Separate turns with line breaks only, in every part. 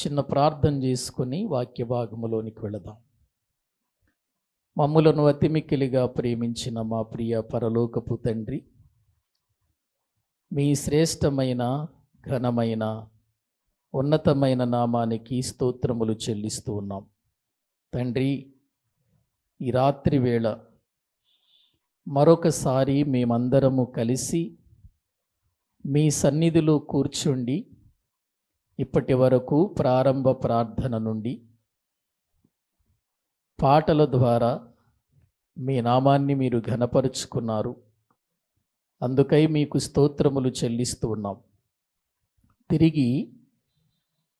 చిన్న ప్రార్థన చేసుకుని వాక్య భాగములోనికి వెళదాం. మమ్ములను అతి మిక్కిలిగా ప్రేమించిన మా ప్రియ పరలోకపు తండ్రి, మీ శ్రేష్టమైన ఘనమైన ఉన్నతమైన నామానికి స్తోత్రములు చెల్లిస్తూ ఉన్నాం. తండ్రి, ఈ రాత్రి వేళ మరొకసారి మేమందరము కలిసి మీ సన్నిధిలో కూర్చుండి ఇప్పటి వరకు ప్రారంభ ప్రార్థన నుండి పాటల ద్వారా మీ నామాన్ని మీరు ఘనపరుచుకున్నారు. అందుకై మీకు స్తోత్రములు చెల్లిస్తూ ఉన్నాం. తిరిగి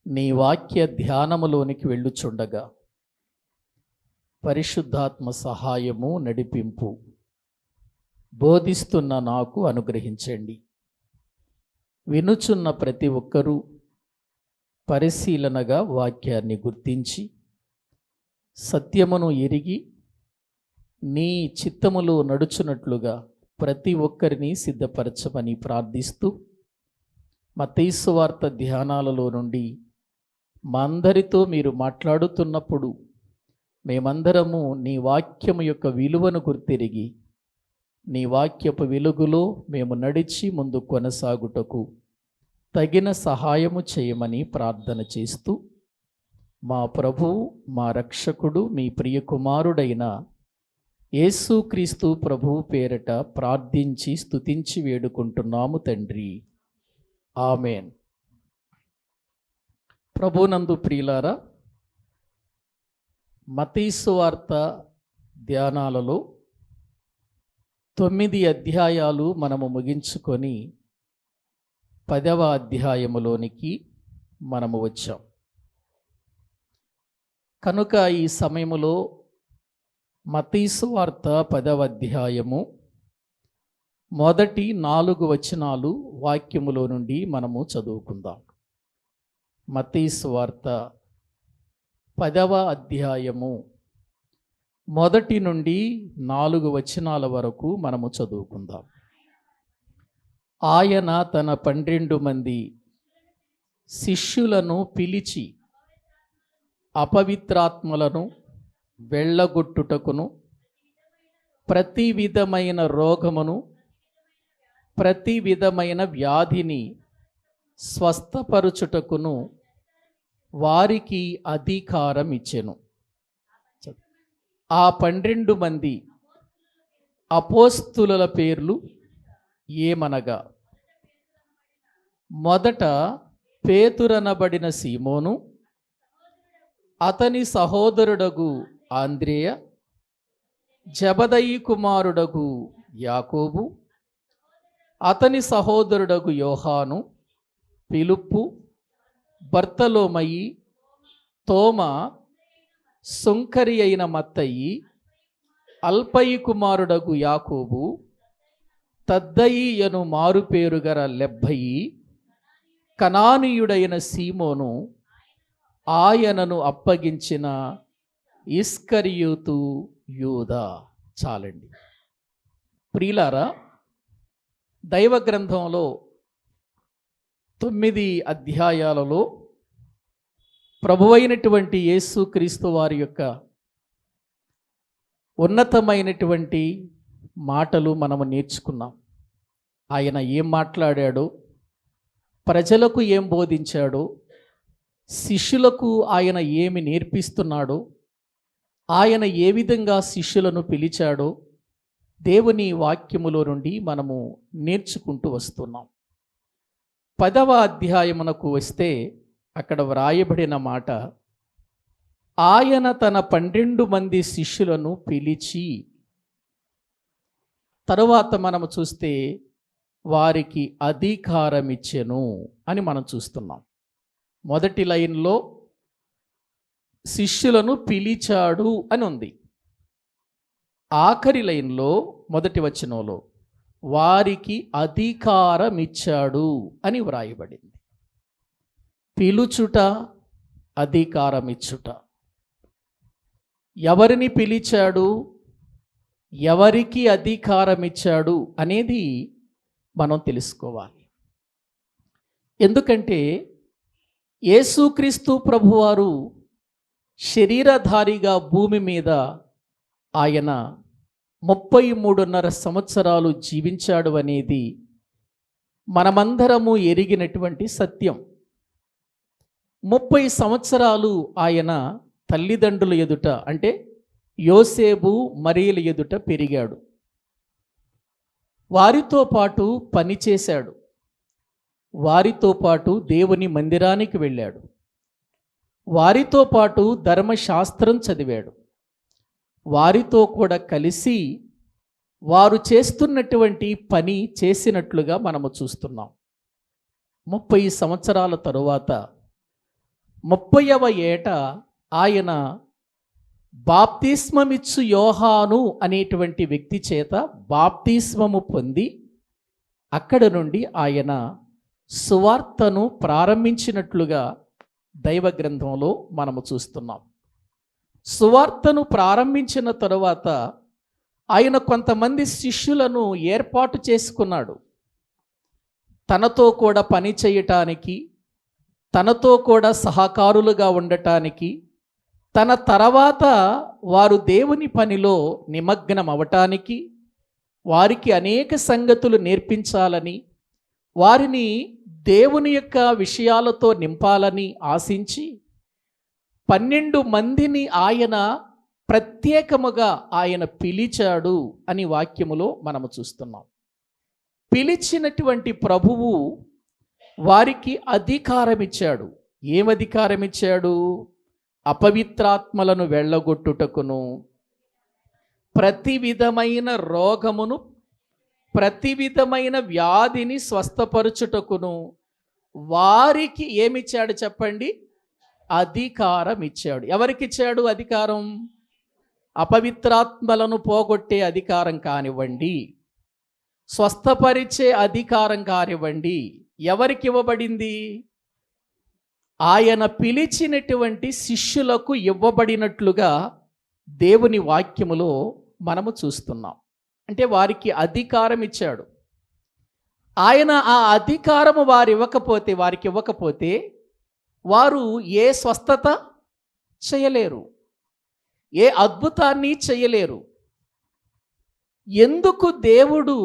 నీ వాక్య ధ్యానములోనికి వెళ్ళుచుండగా పరిశుద్ధాత్మ సహాయము నడిపింపు బోధిస్తున్న నాకు అనుగ్రహించండి. వినుచున్న ప్రతి ఒక్కరూ పరిశీలనగా వాక్యాన్ని గుర్తించి సత్యమును ఎరిగి నీ చిత్తములో నడుచున్నట్లుగా ప్రతి ఒక్కరిని సిద్ధపరచమని ప్రార్థిస్తూ, మత్తయి సువార్త ధ్యానాలలో నుండి మా అందరితో మీరు మాట్లాడుతున్నప్పుడు మేమందరము నీ వాక్యము యొక్క విలువను గుర్తిరిగి నీ వాక్యపు వెలుగులో మేము నడిచి ముందు కొనసాగుటకు తగిన సహాయము చేయమని ప్రార్థన చేస్తూ, మా ప్రభువు మా రక్షకుడు మీ ప్రియ కుమారుడైన యేసుక్రీస్తు ప్రభువు పేరట ప్రార్థించి స్తుతించి వేడుకుంటున్నాము తండ్రి. ఆమేన్. ప్రభునందు ప్రియులారా, మత్తయి సువార్త ధ్యానాలలో 9 అధ్యాయాలు మనము ముగించుకొని 10వ అధ్యాయములోనికి మనము వచ్చాం. కనుక ఈ సమయములో మత్తయి సువార్త 10వ అధ్యాయము మొదటి 4 వచనాలు వాక్యములో నుండి మనము చదువుకుందాం. మత్తయి సువార్త 10వ అధ్యాయము మొదటి నుండి 4 వచనాల వరకు మనము చదువుకుందాం. ఆయన తన 12 మంది శిష్యులను పిలిచి అపవిత్రాత్మలను వెళ్ళగొట్టుటకును, ప్రతి విధమైన రోగమును, ప్రతి విధమైన వ్యాధిని స్వస్థపరుచుటకును వారికి అధికారం ఇచ్చెను. ఆ 12 మంది అపోస్తుల పేర్లు ఏమనగా, మొదట పేతురనబడిన సీమోను, అతని సహోదరుడగు ఆంద్రేయ, జబదయి కుమారుడగు యాకోబు, అతని సహోదరుడగు యోహాను, ఫిలిప్పు, బర్తలోమయి, తోమా, సుంకరి అయిన మత్తయి, అల్పయి కుమారుడగు యాకోబు, తద్దయి యను మారుపేరుగల లెబ్బయి, కనానీయుడైన సీమోను, ఆయనను అప్పగించిన ఇస్కరియోతు యూదా. చాలండి. ప్రియులారా, దైవ గ్రంథంలో 9 అధ్యాయాలలో ప్రభువైనటువంటి యేసుక్రీస్తు వారి యొక్క ఉన్నతమైనటువంటి మాటలు మనము నేర్చుకున్నాం. ఆయన ఏం మాట్లాడాడో, ప్రజలకు ఏం బోధించాడో, శిష్యులకు ఆయన ఏమి నేర్పిస్తున్నాడో, ఆయన ఏ విధంగా శిష్యులను పిలిచాడో దేవుని వాక్యములో నుండి మనము నేర్చుకుంటూ వస్తున్నాం. 10వ అధ్యాయమునకు వస్తే అక్కడ వ్రాయబడిన మాట, ఆయన తన 12 మంది శిష్యులను పిలిచి, తరువాత మనము చూస్తే వారికి అధికారం ఇచ్చెను అని మనం చూస్తున్నాం. మొదటి లైన్లో శిష్యులను పిలిచాడు అని ఉంది. ఆఖరి లైన్లో మొదటి వచనంలో వారికి అధికారం ఇచ్చాడు అని వ్రాయబడింది. పిలుచుట, అధికారం ఇచ్చుట. ఎవరిని పిలిచాడు, ఎవరికి అధికారం ఇచ్చాడు అనేది మనం తెలుసుకోవాలి. ఎందుకంటే యేసుక్రీస్తు ప్రభువారు శరీరధారిగా భూమి మీద ఆయన 33.5 సంవత్సరాలు జీవించాడు అనేది మనమందరము ఎరిగినటువంటి సత్యం. 30 సంవత్సరాలు ఆయన తల్లిదండ్రుల ఎదుట, అంటే యోసేపు మరియల ఎదుట పెరిగాడు. వారితో పాటు పనిచేశాడు, వారితో పాటు దేవుని మందిరానికి వెళ్ళాడు, వారితో పాటు ధర్మశాస్త్రం చదివాడు, వారితో కూడా కలిసి వారు చేస్తున్నటువంటి పని చేసినట్లుగా మనము చూస్తున్నాం. 30 సంవత్సరాల తరువాత 30వ ఏట ఆయన బాప్తిస్మమిచ్చు యోహాను అనేటువంటి వ్యక్తి చేత బాప్తిస్మము పొంది అక్కడ నుండి ఆయన సువార్తను ప్రారంభించినట్లుగా దైవ గ్రంథంలో మనము చూస్తున్నాం. సువార్తను ప్రారంభించిన తరువాత ఆయన కొంతమంది శిష్యులను ఏర్పాటు చేసుకున్నాడు. తనతో కూడా పని చేయటానికి, తనతో కూడా సహకారులుగా ఉండటానికి, తన తర్వాత వారు దేవుని పనిలో నిమగ్నం అవటానికి, వారికి అనేక సంగతులు నేర్పించాలని, వారిని దేవుని యొక్క విషయాలతో నింపాలని ఆశించి 12 మందిని ఆయన ప్రత్యేకముగా ఆయన పిలిచాడు అని వాక్యములో మనము చూస్తున్నాం. పిలిచినటువంటి ప్రభువు వారికి అధికారం ఇచ్చాడు. ఏం అధికారం ఇచ్చాడు? అపవిత్రాత్మలను వెళ్ళగొట్టుటకును, ప్రతి విధమైన రోగమును, ప్రతి విధమైన వ్యాధిని స్వస్థపరచుటకును వారికి ఏమిచ్చాడు చెప్పండి? అధికారం ఇచ్చాడు. ఎవరికి ఇచ్చాడు అధికారం? అపవిత్రాత్మలను పోగొట్టే అధికారం కానివ్వండి, స్వస్థపరిచే అధికారం కానివ్వండి, ఎవరికి ఇవ్వబడింది? ఆయన పిలిచినటువంటి శిష్యులకు ఇవ్వబడినట్లుగా దేవుని వాక్యములో మనము చూస్తున్నాం. అంటే వారికి అధికారం ఇచ్చాడు. ఆయన ఆ అధికారము వారికి ఇవ్వకపోతే వారు ఏ స్వస్థత చేయలేరు, ఏ అద్భుతాన్ని చేయలేరు. ఎందుకు దేవుడు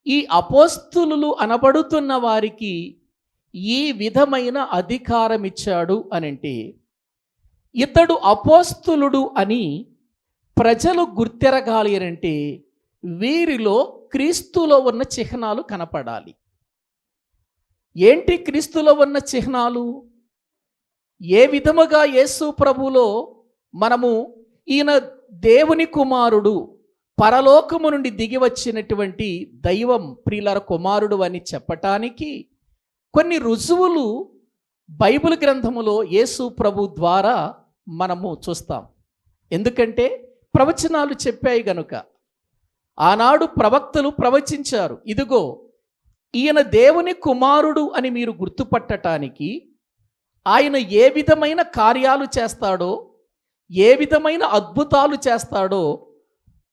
ఈ అపోస్తులు అనబడుతున్న వారికి ఈ విధమైన అధికారం ఇచ్చాడు అనంటే, ఇతడు అపోస్తులుడు అని ప్రజలు గుర్తెరగాలి అనంటే వీరిలో క్రీస్తులో ఉన్న చిహ్నాలు కనపడాలి. ఏంటి క్రీస్తులో ఉన్న చిహ్నాలు? ఏ విధముగా యేసు ప్రభులో మనము ఈయన దేవుని కుమారుడు, పరలోకము నుండి దిగి వచ్చినటువంటి దైవం ప్రియుల కుమారుడు అని చెప్పటానికి కొన్ని రుజువులు బైబిల్ గ్రంథములో యేసు ప్రభు ద్వారా మనము చూస్తాం. ఎందుకంటే ప్రవచనాలు చెప్పాయి గనుక. ఆనాడు ప్రవక్తలు ప్రవచించారు, ఇదిగో ఈయన దేవుని కుమారుడు అని మీరు గుర్తుపట్టటానికి ఆయన ఏ విధమైన కార్యాలు చేస్తాడో, ఏ విధమైన అద్భుతాలు చేస్తాడో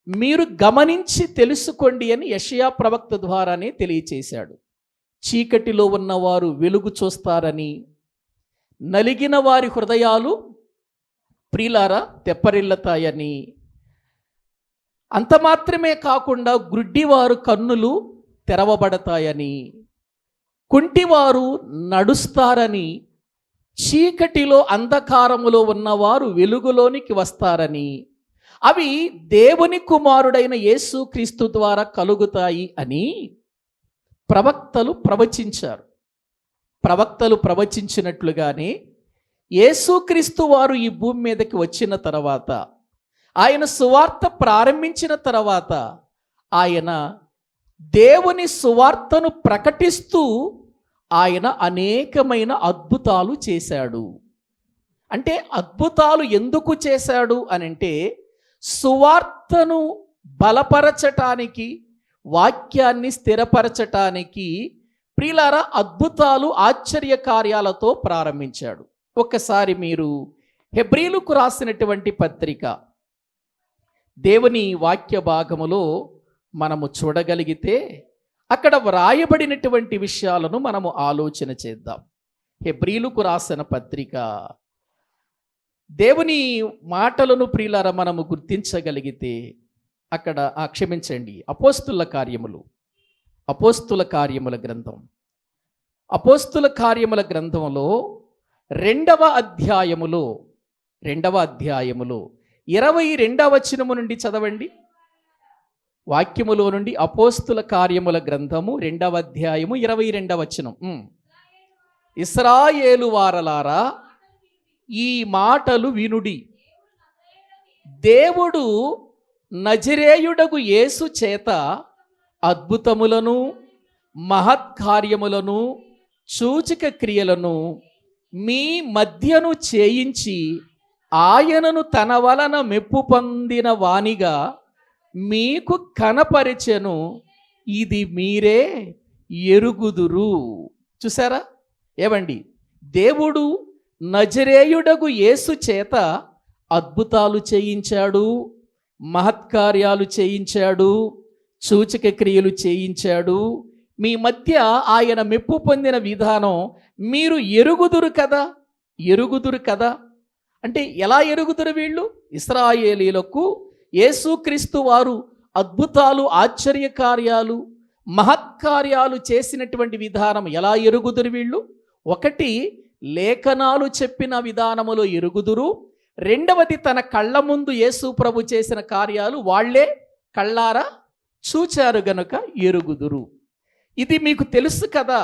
మీరు గమనించి తెలుసుకోండి అని యెషయా ప్రవక్త ద్వారానే తెలియచేశాడు. చీకటిలో ఉన్నవారు వెలుగు చూస్తారని, నలిగిన వారి హృదయాలు ప్రియులారా తెప్పరిల్లతాయని, అంత మాత్రమే కాకుండా గ్రుడ్డివారు కన్నులు తెరవబడతాయని, కుంటివారు నడుస్తారని, చీకటిలో అంధకారములో ఉన్నవారు వెలుగులోనికి వస్తారని, అవి దేవుని కుమారుడైన యేసుక్రీస్తు ద్వారా కలుగుతాయి అని ప్రవక్తలు ప్రవచించారు. ప్రవక్తలు ప్రవచించినట్లుగానే యేసుక్రీస్తు వారు ఈ భూమి మీదకి వచ్చిన తర్వాత, ఆయన సువార్త ప్రారంభించిన తర్వాత ఆయన దేవుని సువార్తను ప్రకటిస్తూ ఆయన అనేకమైన అద్భుతాలు చేశాడు. అంటే అద్భుతాలు ఎందుకు చేశాడు అనంటే సువార్తను బలపరచటానికి, వాక్యాన్ని స్థిరపరచటానికి ప్రియులారా అద్భుతాలు ఆశ్చర్య కార్యాలతో ప్రారంభించాడు. ఒక్కసారి మీరు హెబ్రీలకు రాసినటువంటి పత్రిక దేవుని వాక్య భాగములో మనము చూడగలిగితే అక్కడ వ్రాయబడినటువంటి విషయాలను మనము ఆలోచన చేద్దాం. హెబ్రీయులకు రాసిన పత్రిక. దేవుని మాటలను ప్రియులారా మనము గుర్తించగలిగితే అక్కడ క్షమించండి, అపోస్తుల కార్యముల గ్రంథం, అపోస్తుల కార్యముల గ్రంథంలో 2వ అధ్యాయములో 22వ వచనము నుండి చదవండి. వాక్యములో నుండి అపోస్తుల కార్యముల గ్రంథము 2వ అధ్యాయము 22వ వచనం. ఇశ్రాయేలు వారలారా, ఈ మాటలు వినుడి. దేవుడు నజరేయుడగు యేసు చేత అద్భుతములను, మహత్కార్యములను, సూచక క్రియలను మీ మధ్యను చేయించి ఆయనను తన వలన మెప్పు పొందిన వానిగా మీకు కనపరిచెను. ఇది మీరే ఎరుగుదురు. చూసారా? ఏమండి, దేవుడు నజరేయుడగు యేసు చేత అద్భుతాలు చేయించాడు, మహత్కార్యాలు చేయించాడు, సూచక క్రియలు చేయించాడు. మీ మధ్య ఆయన మెప్పు పొందిన విధానం మీరు ఎరుగుదురు కదా. అంటే ఎలా ఎరుగుదురు వీళ్ళు? ఇశ్రాయేలీయులకు యేసుక్రీస్తు వారు అద్భుతాలు, ఆశ్చర్యకార్యాలు, మహత్కార్యాలు చేసినటువంటి విధానం ఎలా ఎరుగుదురు వీళ్ళు? ఒకటి, లేఖనాలు చెప్పిన విధానములో ఎరుగుదురు. రెండవది, తన కళ్ళ ముందు యేసు ప్రభు చేసిన కార్యాలు వాళ్ళే కళ్ళారా చూచారు గనుక ఎరుగుదురు. ఇది మీకు తెలుసు కదా.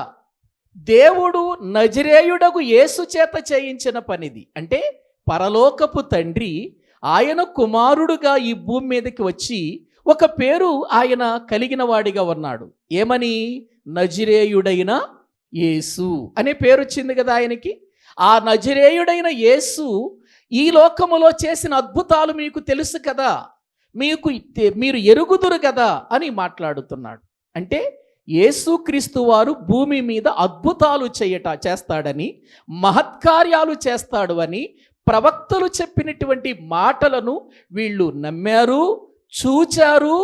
దేవుడు నజరేయుడగు యేసు చేత చేయించిన పనిది. అంటే పరలోకపు తండ్రి ఆయన కుమారుడుగా ఈ భూమి మీదకి వచ్చి ఒక పేరు ఆయన కలిగిన వాడిగా ఉన్నాడు. ఏమని? నజరేయుడైన యేసు అనే పేరు వచ్చింది కదా ఆయనకి. ఆ నజరేయుడైన యేసు ఈ లోకములో చేసిన అద్భుతాలు మీకు తెలుసు కదా, మీరు ఎరుగుదురు కదా అని మాట్లాడుతున్నాడు. అంటే యేసుక్రీస్తు వారు భూమి మీద అద్భుతాలు చేస్తాడని, మహత్కార్యాలు చేస్తాడు అని ప్రవక్తలు చెప్పినటువంటి మాటలను వీళ్ళు నమ్మారు, చూచారు,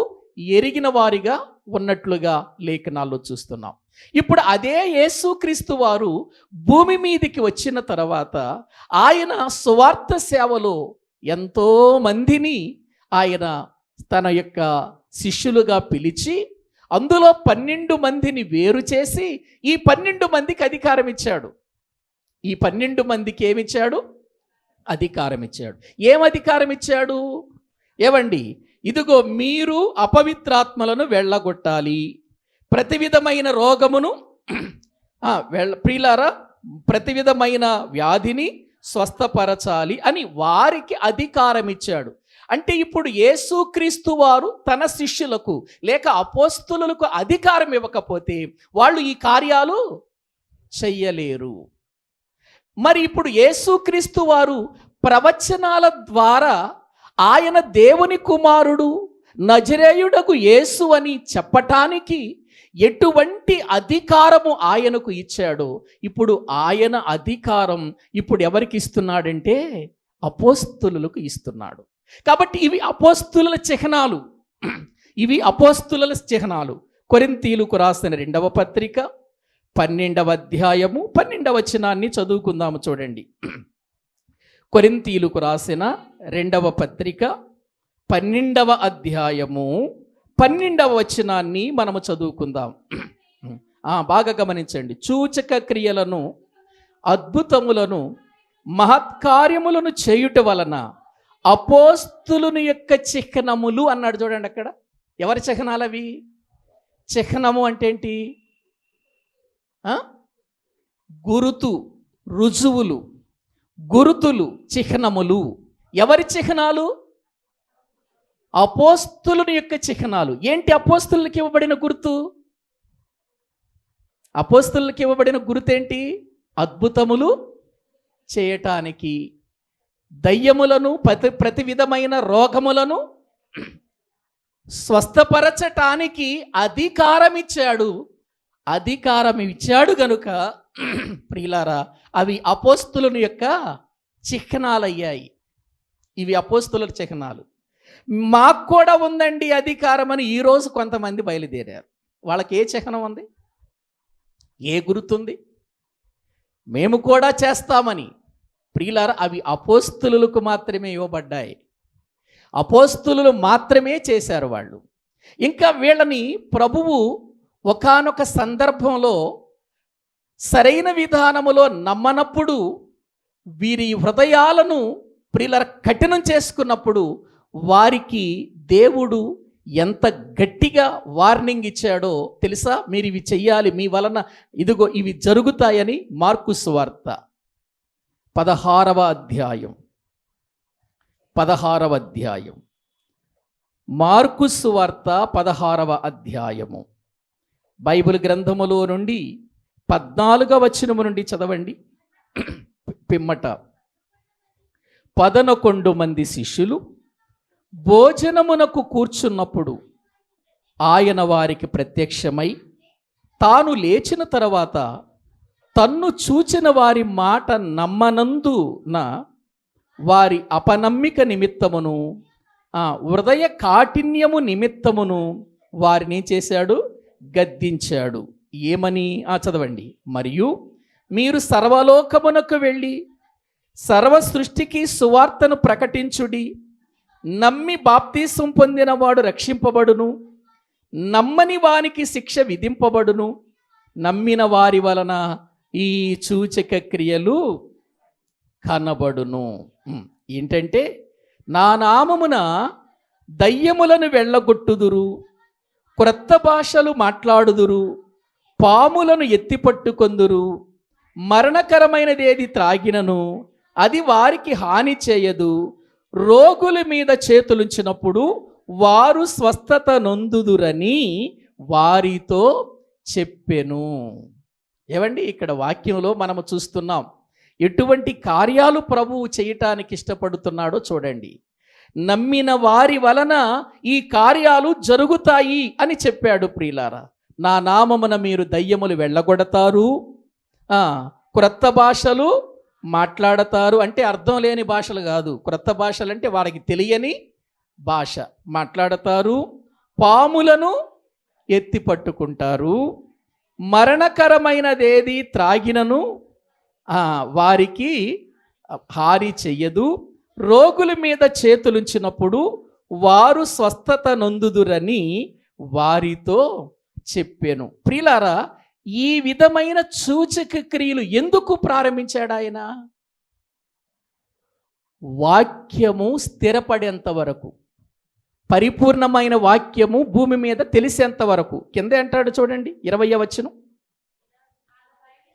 ఎరిగిన వారిగా ఉన్నట్లుగా లేఖనాల్లో చూస్తున్నాం. ఇప్పుడు అదే యేసుక్రీస్తు వారు భూమి మీదకి వచ్చిన తర్వాత ఆయన సువార్త సేవలో ఎంతో మందిని ఆయన తన యొక్క శిష్యులుగా పిలిచి అందులో 12 మందిని వేరు చేసి ఈ 12 మందికి అధికారం ఇచ్చాడు. ఈ 12 మందికి ఏమిచ్చాడు? అధికారం ఇచ్చాడు. ఏం అధికారం ఇచ్చాడు? ఏవండి, ఇదిగో మీరు అపవిత్రాత్మలను వెళ్ళగొట్టాలి, ప్రతి విధమైన రోగమును ప్రియులారా ప్రతి విధమైన వ్యాధిని స్వస్థపరచాలి అని వారికి అధికారం ఇచ్చాడు. అంటే ఇప్పుడు యేసుక్రీస్తు వారు తన శిష్యులకు లేక అపోస్తులకు అధికారం ఇవ్వకపోతే వాళ్ళు ఈ కార్యాలు చెయ్యలేరు. మరి ఇప్పుడు యేసుక్రీస్తు వారు ప్రవచనాల ద్వారా ఆయన దేవుని కుమారుడు నజరేయుడకు యేసు అని చెప్పటానికి ఎటువంటి అధికారము ఆయనకు ఇచ్చాడో ఇప్పుడు ఆయన అధికారం ఇప్పుడు ఎవరికి ఇస్తున్నాడంటే అపోస్తులకు ఇస్తున్నాడు. కాబట్టి ఇవి అపోస్తుల చిహ్నాలు. కొరింథీయులకు రాసిన 2వ పత్రిక 12వ అధ్యాయము 12వ వచనాన్ని చదువుకుందాము. చూడండి, కొరింథీయులకు రాసిన 2వ పత్రిక 12వ అధ్యాయము 12వ వచనాన్ని మనము చదువుకుందాం. బాగా గమనించండి. సూచక క్రియలను, అద్భుతములను, మహత్కార్యములను చేయుట వలన అపోస్తులుని యొక్క చిహ్నములు అన్నాడు. చూడండి అక్కడ ఎవరి చిహ్నాలు అవి? చిహ్నము అంటే ఏంటి? గురుతు, రుజువులు, గురుతులు, చిహ్నములు. ఎవరి చిహ్నాలు? అపోస్తులుని యొక్క చిహ్నాలు. ఏంటి అపోస్తులకి ఇవ్వబడిన గుర్తు? అపోస్తులకి ఇవ్వబడిన గుర్తు ఏంటి? అద్భుతములు చేయటానికి, దయ్యములను, ప్రతి విధమైన రోగములను స్వస్థపరచటానికి అధికారం ఇచ్చాడు గనుక ప్రియులారా అవి అపోస్తులుని యొక్క చిహ్నాలయ్యాయి. ఇవి అపోస్తుల చిహ్నాలు. మాకు కూడా ఉందండి అధికారం అని ఈరోజు కొంతమంది బయలుదేరారు. వాళ్ళకి ఏ చిహ్నం ఉంది? ఏ గుర్తుంది? మేము కూడా చేస్తామని. ప్రియులారా, అవి అపోస్తులకు మాత్రమే ఇవ్వబడ్డాయి. అపోస్తులు మాత్రమే చేశారు వాళ్ళు. ఇంకా వీళ్ళని ప్రభువు ఒకానొక సందర్భంలో సరైన విధానములో నమ్మనప్పుడు, వీరి హృదయాలను ప్రియులారా కఠినం చేసుకున్నప్పుడు వారికి దేవుడు ఎంత గట్టిగా వార్నింగ్ ఇచ్చాడో తెలుసా? మీరు ఇవి చెయ్యాలి, మీ వలన ఇదిగో ఇవి జరుగుతాయని. మార్కు సువార్త 16వ అధ్యాయం మార్కు సువార్త 16వ అధ్యాయము బైబిల్ గ్రంథములో నుండి 14వ వచనము నుండి చదవండి. పిమ్మట 11 మంది శిష్యులు భోజనమునకు కూర్చున్నప్పుడు ఆయన వారికి ప్రత్యక్షమై తాను లేచిన తర్వాత తన్ను చూచిన వారి మాట నమ్మనందున వారి అపనమ్మిక నిమిత్తమును హృదయ కాఠిన్యము నిమిత్తమును వారిని చేశాడు, గద్దించాడు. ఏమని? చదవండి. మరియు మీరు సర్వలోకమునకు వెళ్ళి సర్వ సృష్టికి సువార్తను ప్రకటించుడి. నమ్మి బాప్తీసం పొందిన వాడు రక్షింపబడును, నమ్మని వానికి శిక్ష విధింపబడును. నమ్మిన వారి వలన ఈ సూచక క్రియలు కనబడును. ఏంటంటే, నా నామమున దయ్యములను వెళ్ళగొట్టుదురు, క్రొత్త భాషలు మాట్లాడుదురు, పాములను ఎత్తిపట్టుకొందురు, మరణకరమైనదేది త్రాగినను అది వారికి హాని చేయదు, రోగుల మీద చేతులుంచినప్పుడు వారు స్వస్థత నొందుదురని వారితో చెప్పెను. ఏవండి, ఇక్కడ వాక్యంలో మనము చూస్తున్నాం ఎటువంటి కార్యాలు ప్రభువు చేయటానికి ఇష్టపడుతున్నాడో చూడండి. నమ్మిన వారి వలన ఈ కార్యాలు జరుగుతాయి అని చెప్పాడు. ప్రియులారా, నా నామమున మీరు దయ్యములు వెళ్ళగొడతారు, క్రొత్త భాషలు మాట్లాడతారు. అంటే అర్థం లేని భాషలు కాదు, క్రొత్త భాషలు అంటే వారికి తెలియని భాష మాట్లాడతారు, పాములను ఎత్తి పట్టుకుంటారు, మరణకరమైనదేది త్రాగినను వారికి హాని చెయ్యదు, రోగుల మీద చేతులుంచినప్పుడు వారు స్వస్థత నొందుదురని వారితో చెప్పాను. ప్రియులారా, ఈ విధమైన సూచక క్రియలు ఎందుకు ప్రారంభించాడు ఆయన? వాక్యము స్థిరపడేంత వరకు, పరిపూర్ణమైన వాక్యము భూమి మీద తెలిసేంత వరకు. కింద అంటాడు చూడండి, 20వ వచనం.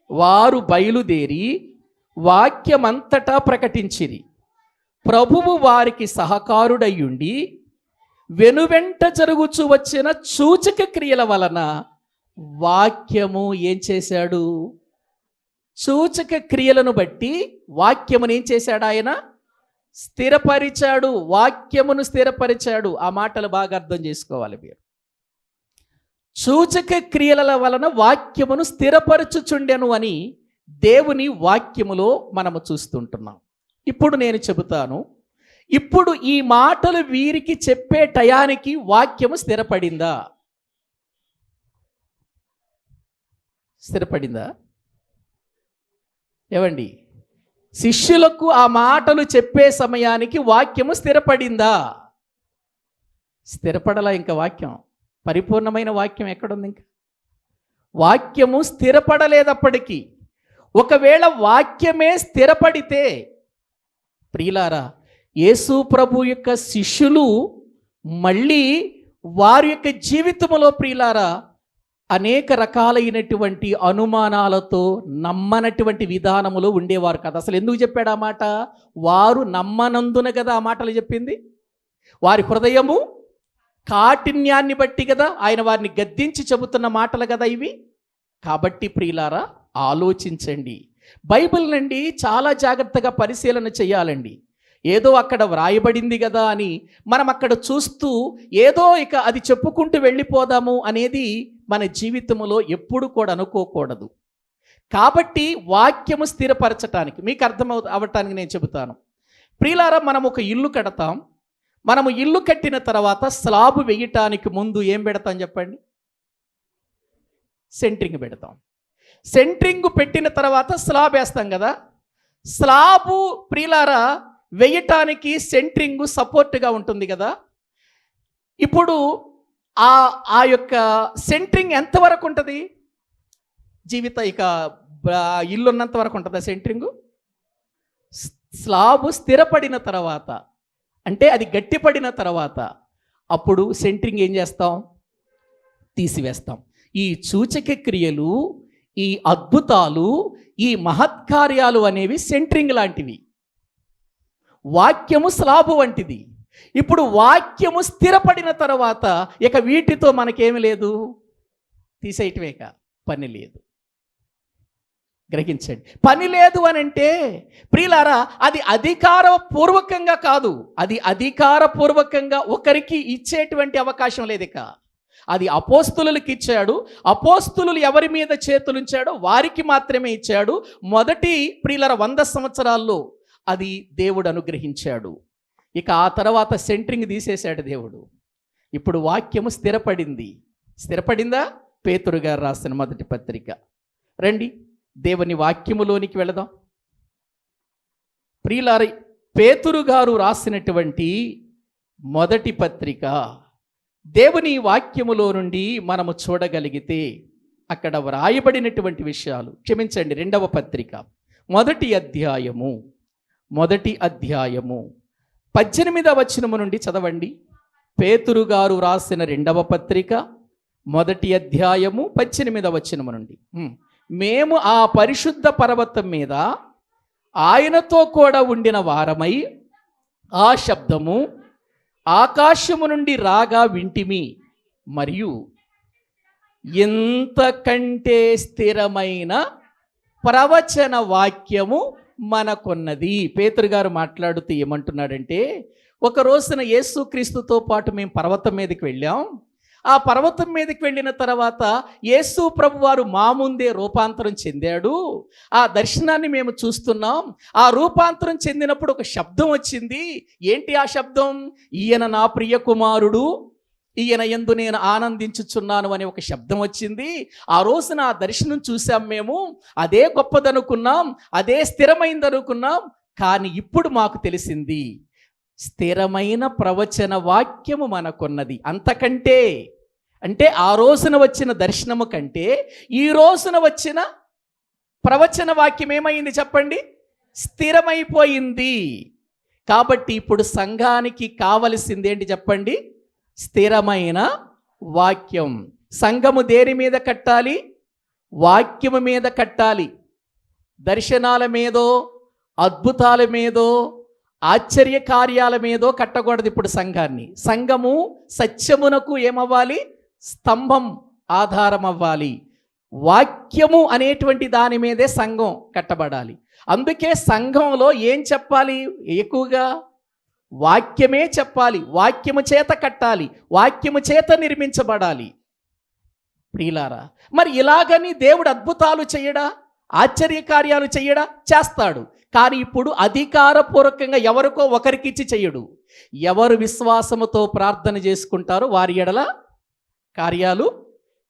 వారు బయలుదేరి వాక్యమంతటా ప్రకటించిరి. ప్రభువు వారికి సహకారుడయ్యుండి వెనువెంట జరుగుచు వచ్చిన సూచక క్రియల వలన వాక్యము ఏం చేశాడు? సూచక క్రియలను బట్టి వాక్యమును ఏం చేశాడు? ఆయన స్థిరపరిచాడు, వాక్యమును స్థిరపరిచాడు. ఆ మాటలు బాగా అర్థం చేసుకోవాలి మీరు. సూచక క్రియల వలన వాక్యమును స్థిరపరచుచుండెను అని దేవుని వాక్యములో మనము చూస్తుంటున్నాం. ఇప్పుడు నేను చెబుతాను, ఇప్పుడు ఈ మాటలు వీరికి చెప్పే టయానికి వాక్యము స్థిరపడిందా? స్థిరపడిందా? ఏవండి, శిష్యులకు ఆ మాటలు చెప్పే సమయానికి వాక్యము స్థిరపడిందా? స్థిరపడలా. ఇంకా వాక్యం, పరిపూర్ణమైన వాక్యం ఎక్కడుంది? ఇంకా వాక్యము స్థిరపడలేదప్పటికీ. ఒకవేళ వాక్యమే స్థిరపడితే, ప్రియులారా, యేసు ప్రభు యొక్క శిష్యులు మళ్ళీ వారి యొక్క జీవితంలో ప్రియులారా అనేక రకాలైనటువంటి అనుమానాలతో నమ్మనటువంటి విధానములో ఉండేవారు కదా. అసలు ఎందుకు చెప్పాడు ఆ మాట? వారు నమ్మనందున కదా ఆ మాటలు చెప్పింది. వారి హృదయము కాఠిన్యాన్ని బట్టి కదా ఆయన వారిని గద్దించి చెబుతున్న మాటలు కదా ఇవి. కాబట్టి ప్రియులారా, ఆలోచించండి. బైబిల్ నుండి చాలా జాగ్రత్తగా పరిశీలన చేయాలండి. ఏదో అక్కడ వ్రాయబడింది కదా అని మనం అక్కడ చూస్తూ ఏదో ఇక అది చెప్పుకుంటూ వెళ్ళిపోదాము అనేది మన జీవితంలో ఎప్పుడు కూడా అనుకోకూడదు. కాబట్టి వాక్యము స్థిరపరచటానికి, మీకు అర్థం అవ్వటానికి నేను చెబుతాను. ప్రియులారా, మనం ఒక ఇల్లు కడతాం. మనము ఇల్లు కట్టిన తర్వాత స్లాబ్ వేయటానికి ముందు ఏం పెడతాం చెప్పండి? సెంట్రింగ్ పెడతాం. సెంట్రింగ్ పెట్టిన తర్వాత స్లాబ్ వేస్తాం కదా, స్లాబు ప్రియులారా వేయటానికి సెంట్రింగ్ సపోర్ట్గా ఉంటుంది కదా. ఇప్పుడు ఆ యొక్క సెంట్రింగ్ ఎంతవరకు ఉంటుంది? జీవిత ఇక ఇల్లు ఉన్నంత వరకు ఉంటుందా సెంట్రింగు? స్లాబు స్థిరపడిన తర్వాత, అంటే అది గట్టిపడిన తర్వాత అప్పుడు సెంట్రింగ్ ఏం చేస్తాం? తీసివేస్తాం. ఈ సూచక క్రియలు, ఈ అద్భుతాలు, ఈ మహత్కార్యాలు అనేవి సెంట్రింగ్ లాంటివి. వాక్యము స్లాబు వంటిది. ఇప్పుడు వాక్యము స్థిరపడిన తర్వాత ఇక వీటితో మనకేమి లేదు, తీసేయటమేక పని లేదు. గ్రహించండి, పని లేదు అని అంటే ప్రియులారా అది అధికారపూర్వకంగా కాదు, అది అధికారపూర్వకంగా ఒకరికి ఇచ్చేటువంటి అవకాశం లేదు. ఇక అది అపోస్తులులకు ఇచ్చాడు. అపోస్తులు ఎవరి మీద చేతులుంచాడో వారికి మాత్రమే ఇచ్చాడు. మొదటి ప్రియులారా 100 సంవత్సరాల్లో అది దేవుడు అనుగ్రహించాడు. ఇక ఆ తర్వాత సెంట్రింగ్ తీసేశాడు దేవుడు. ఇప్పుడు వాక్యము స్థిరపడింది. స్థిరపడిందా? పేతురు గారు రాసిన మొదటి పత్రిక. రండి దేవుని వాక్యములోనికి వెళదాం. ప్రియులారా, పేతురు గారు రాసినటువంటి మొదటి పత్రిక దేవుని వాక్యములో నుండి మనము చూడగలిగితే అక్కడ వ్రాయబడినటువంటి విషయాలు, క్షమించండి, 2వ పత్రిక మొదటి అధ్యాయము 18వ వచనము నుండి చదవండి. పేతురు గారు రాసిన 2వ పత్రిక మొదటి అధ్యాయము 18వ వచనము నుండి. మేము ఆ పరిశుద్ధ పర్వతం మీద ఆయనతో కూడా ఉండిన వారమై ఆ శబ్దము ఆకాశము నుండి రాగా వింటిమి, మరియు ఎంతకంటే స్థిరమైన ప్రవచన వాక్యము మనకున్నది. పేతురు గారు మాట్లాడుతూ ఏమంటున్నాడంటే, ఒక రోజున యేసుక్రీస్తుతో పాటు మేము పర్వతం మీదకి వెళ్ళాం. ఆ పర్వతం మీదకి వెళ్ళిన తర్వాత యేసు ప్రభు వారు మా ముందే రూపాంతరం చెందాడు. ఆ దర్శనాన్ని మేము చూస్తున్నాం. ఆ రూపాంతరం చెందినప్పుడు ఒక శబ్దం వచ్చింది. ఏంటి ఆ శబ్దం? ఈయన నా ప్రియ కుమారుడు, ఈయన యందు నేను ఆనందించుచున్నాను అనే ఒక శబ్దం వచ్చింది. ఆ రోజున ఆ దర్శనం చూసాం మేము. అదే గొప్పదనుకున్నాం, అదే స్థిరమైందనుకున్నాం. కానీ ఇప్పుడు మాకు తెలిసింది, స్థిరమైన ప్రవచన వాక్యము మనకున్నది. అంతకంటే, అంటే ఆ రోజున వచ్చిన దర్శనము కంటే ఈ రోజున వచ్చిన ప్రవచన వాక్యం ఏమైంది చెప్పండి? స్థిరమైపోయింది. కాబట్టి ఇప్పుడు సంఘానికి కావలసింది ఏంటి చెప్పండి? స్థిరమైన వాక్యం. సంఘము దేని మీద కట్టాలి? వాక్యము మీద కట్టాలి. దర్శనాల మీదో, అద్భుతాల మీదో, ఆశ్చర్య కార్యాల మీదో కట్టకూడదు ఇప్పుడు సంఘాన్ని. సంఘము సత్యమునకు ఏమవ్వాలి? స్తంభం, ఆధారం అవ్వాలి. వాక్యము అనేటువంటి దాని మీదే సంఘం కట్టబడాలి. అందుకే సంఘంలో ఏం చెప్పాలి? ఎక్కువగా వాక్యమే చెప్పాలి. వాక్యము చేత కట్టాలి, వాక్యము చేత నిర్మించబడాలి. ప్రియులారా, మరి ఇలాగని దేవుడు అద్భుతాలు చేయడా, ఆశ్చర్య కార్యాలు చేయడా? చేస్తాడు. కానీ ఇప్పుడు అధికారపూర్వకంగా ఎవరికో ఒకరికిచ్చి చేయడు. ఎవరు విశ్వాసముతో ప్రార్థన చేసుకుంటారో వారి ఎడల కార్యాలు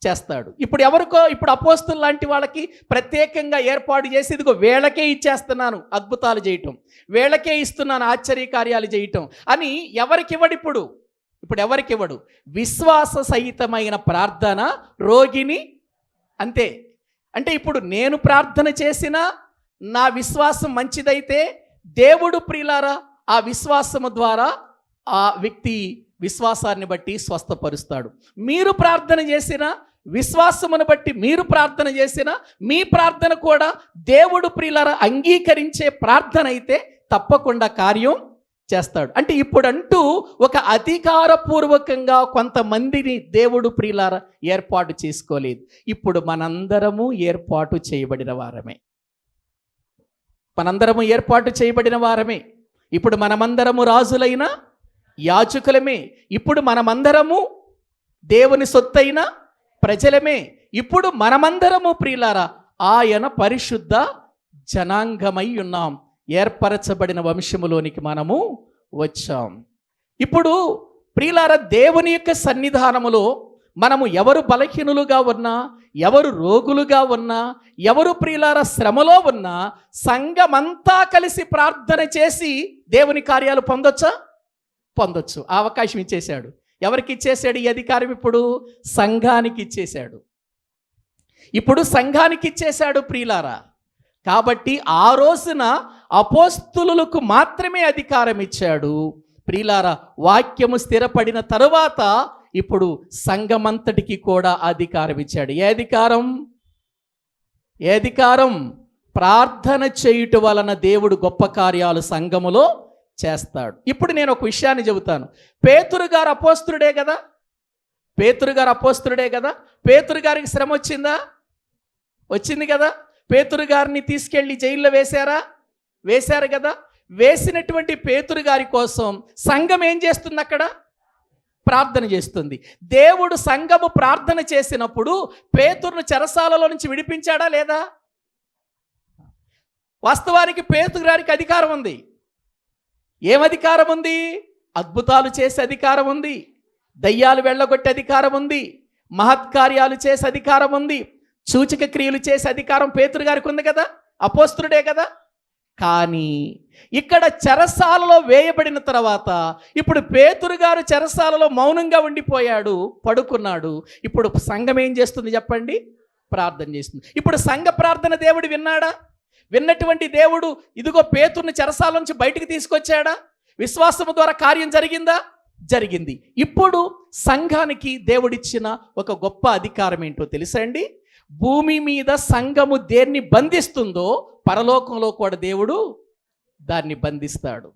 చేస్తాడు. ఇప్పుడు ఎవరికో, ఇప్పుడు అపోస్తులు లాంటి వాళ్ళకి ప్రత్యేకంగా ఏర్పాటు చేసి ఇదిగో వీళ్ళకే ఇచ్చేస్తున్నాను అద్భుతాలు చేయటం, వీళ్ళకే ఇస్తున్నాను ఆశ్చర్య కార్యాలు చేయటం అని ఎవరికివ్వడు. ఇప్పుడు ఎవరికివ్వడు? విశ్వాస సహితమైన ప్రార్థన రోగిని అంతే. అంటే ఇప్పుడు నేను ప్రార్థన చేసినా నా విశ్వాసం మంచిదైతే దేవుడు ప్రియులారా ఆ విశ్వాసము ద్వారా ఆ వ్యక్తి విశ్వాసాన్ని బట్టి స్వస్థపరుస్తాడు. మీరు ప్రార్థన చేసిన విశ్వాసమును బట్టి మీరు ప్రార్థన చేసిన మీ ప్రార్థన కూడా దేవుడు ప్రియులారా అంగీకరించే ప్రార్థన అయితే తప్పకుండా కార్యం చేస్తాడు. అంటే ఇప్పుడంటూ ఒక అధికారపూర్వకంగా కొంతమందిని దేవుడు ప్రియులారా ఏర్పాటు చేసుకోలేదు. ఇప్పుడు మనందరము ఏర్పాటు చేయబడిన వారమే. మనందరము ఏర్పాటు చేయబడిన వారమే. ఇప్పుడు మనమందరము రాజులైన యాజకులమే. ఇప్పుడు మనమందరము దేవుని సొత్తైన ప్రజలమే. ఇప్పుడు మనమందరము ప్రియులారా ఆయన పరిశుద్ధ జనాంగమై ఉన్నాం. ఏర్పరచబడిన వంశములోనికి మనము వచ్చాం. ఇప్పుడు ప్రియులారా దేవుని యొక్క సన్నిధానములో మనము ఎవరు బలహీనులుగా ఉన్నా, ఎవరు రోగులుగా ఉన్నా, ఎవరు ప్రియులారా శ్రమలో ఉన్నా, సంఘమంతా కలిసి ప్రార్థన చేసి దేవుని కార్యాలు పొందొచ్చా? పొందొచ్చు. ఆ అవకాశం ఇచ్చేశాడు. ఎవరికి ఇచ్చేశాడు ఈ అధికారం? ఇప్పుడు సంఘానికి ఇచ్చేశాడు. ఇప్పుడు సంఘానికి ఇచ్చేశాడు ప్రియులారా. కాబట్టి ఆ రోజున అపోస్తులులకు మాత్రమే అధికారం ఇచ్చాడు ప్రియులారా. వాక్యము స్థిరపడిన తరువాత ఇప్పుడు సంఘమంతటికి కూడా అధికారం ఇచ్చాడు. ఏ అధికారం? ఏ అధికారం? ప్రార్థన చేయుట వలన దేవుడు గొప్ప కార్యాలు సంఘములో చేస్తాడు. ఇప్పుడు నేను ఒక విషయాన్ని చెబుతాను. పేతురు గారు అపోస్తులుడే కదా, పేతురు గారు అపోస్తులుడే కదా. పేతురు గారికి శ్రమ వచ్చిందా? వచ్చింది కదా. పేతురు గారిని తీసుకెళ్ళి జైల్లో వేశారా? వేశారు కదా. వేసినటువంటి పేతురు గారి కోసం సంఘం ఏం చేస్తుంది? అక్కడ ప్రార్థన చేస్తుంది. దేవుడు సంఘము ప్రార్థన చేసినప్పుడు పేతురును చెరసాలలో నుంచి విడిపించాడా లేదా? వాస్తవానికి పేతురు గారికి అధికారం ఉంది. ఏం అధికారం ఉంది? అద్భుతాలు చేసే అధికారం ఉంది, దయ్యాలు వెళ్ళగొట్టే అధికారం ఉంది, మహత్కార్యాలు చేసే అధికారం ఉంది, సూచక క్రియలు చేసే అధికారం పేతురు గారికి ఉంది కదా, అపోస్తులుడే కదా. కానీ ఇక్కడ చెరసాలలో వేయబడిన తర్వాత ఇప్పుడు పేతురు గారు చెరసాలలో మౌనంగా ఉండిపోయాడు, పడుకున్నాడు. ఇప్పుడు సంఘం ఏం చేస్తుంది చెప్పండి? ప్రార్థన చేస్తుంది. ఇప్పుడు సంఘ ప్రార్థన దేవుడు విన్నాడా? విన్నటువంటి దేవుడు ఇదిగో పేతురుని చెరసాల నుంచి బయటికి తీసుకొచ్చాడా? విశ్వాసము ద్వారా కార్యం జరిగిందా? జరిగింది. ఇప్పుడు సంఘానికి దేవుడిచ్చిన ఒక గొప్ప అధికారం ఏంటో తెలుసా అండి? భూమి మీద సంఘము దేన్ని బంధిస్తుందో పరలోకంలో కూడా దేవుడు దాన్ని బంధిస్తాడు.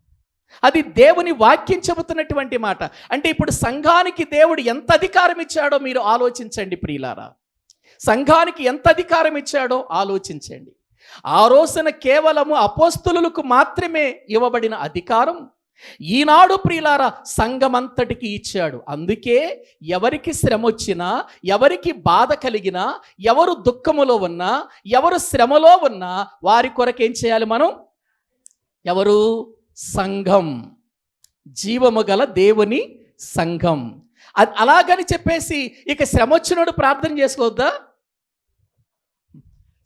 అది దేవుని వాక్యం చెబుతున్నటువంటి మాట. అంటే ఇప్పుడు సంఘానికి దేవుడు ఎంత అధికారం ఇచ్చాడో మీరు ఆలోచించండి ప్రియులారా. సంఘానికి ఎంత అధికారం ఇచ్చాడో ఆలోచించండి. ఆ రోజున కేవలము అపోస్తులులకు మాత్రమే ఇవ్వబడిన అధికారం ఈనాడు ప్రియులారా సంఘమంతటికి ఇచ్చాడు. అందుకే ఎవరికి శ్రమ వచ్చినా, ఎవరికి బాధ కలిగినా, ఎవరు దుఃఖములో ఉన్నా, ఎవరు శ్రమలో ఉన్నా వారి కొరకు ఏం చేయాలి మనం? ఎవరు? సంఘం, జీవము గల దేవుని సంఘం. అలాగని చెప్పేసి ఇక శ్రమ వచ్చినోడు ప్రార్థన చేసుకోవద్దా?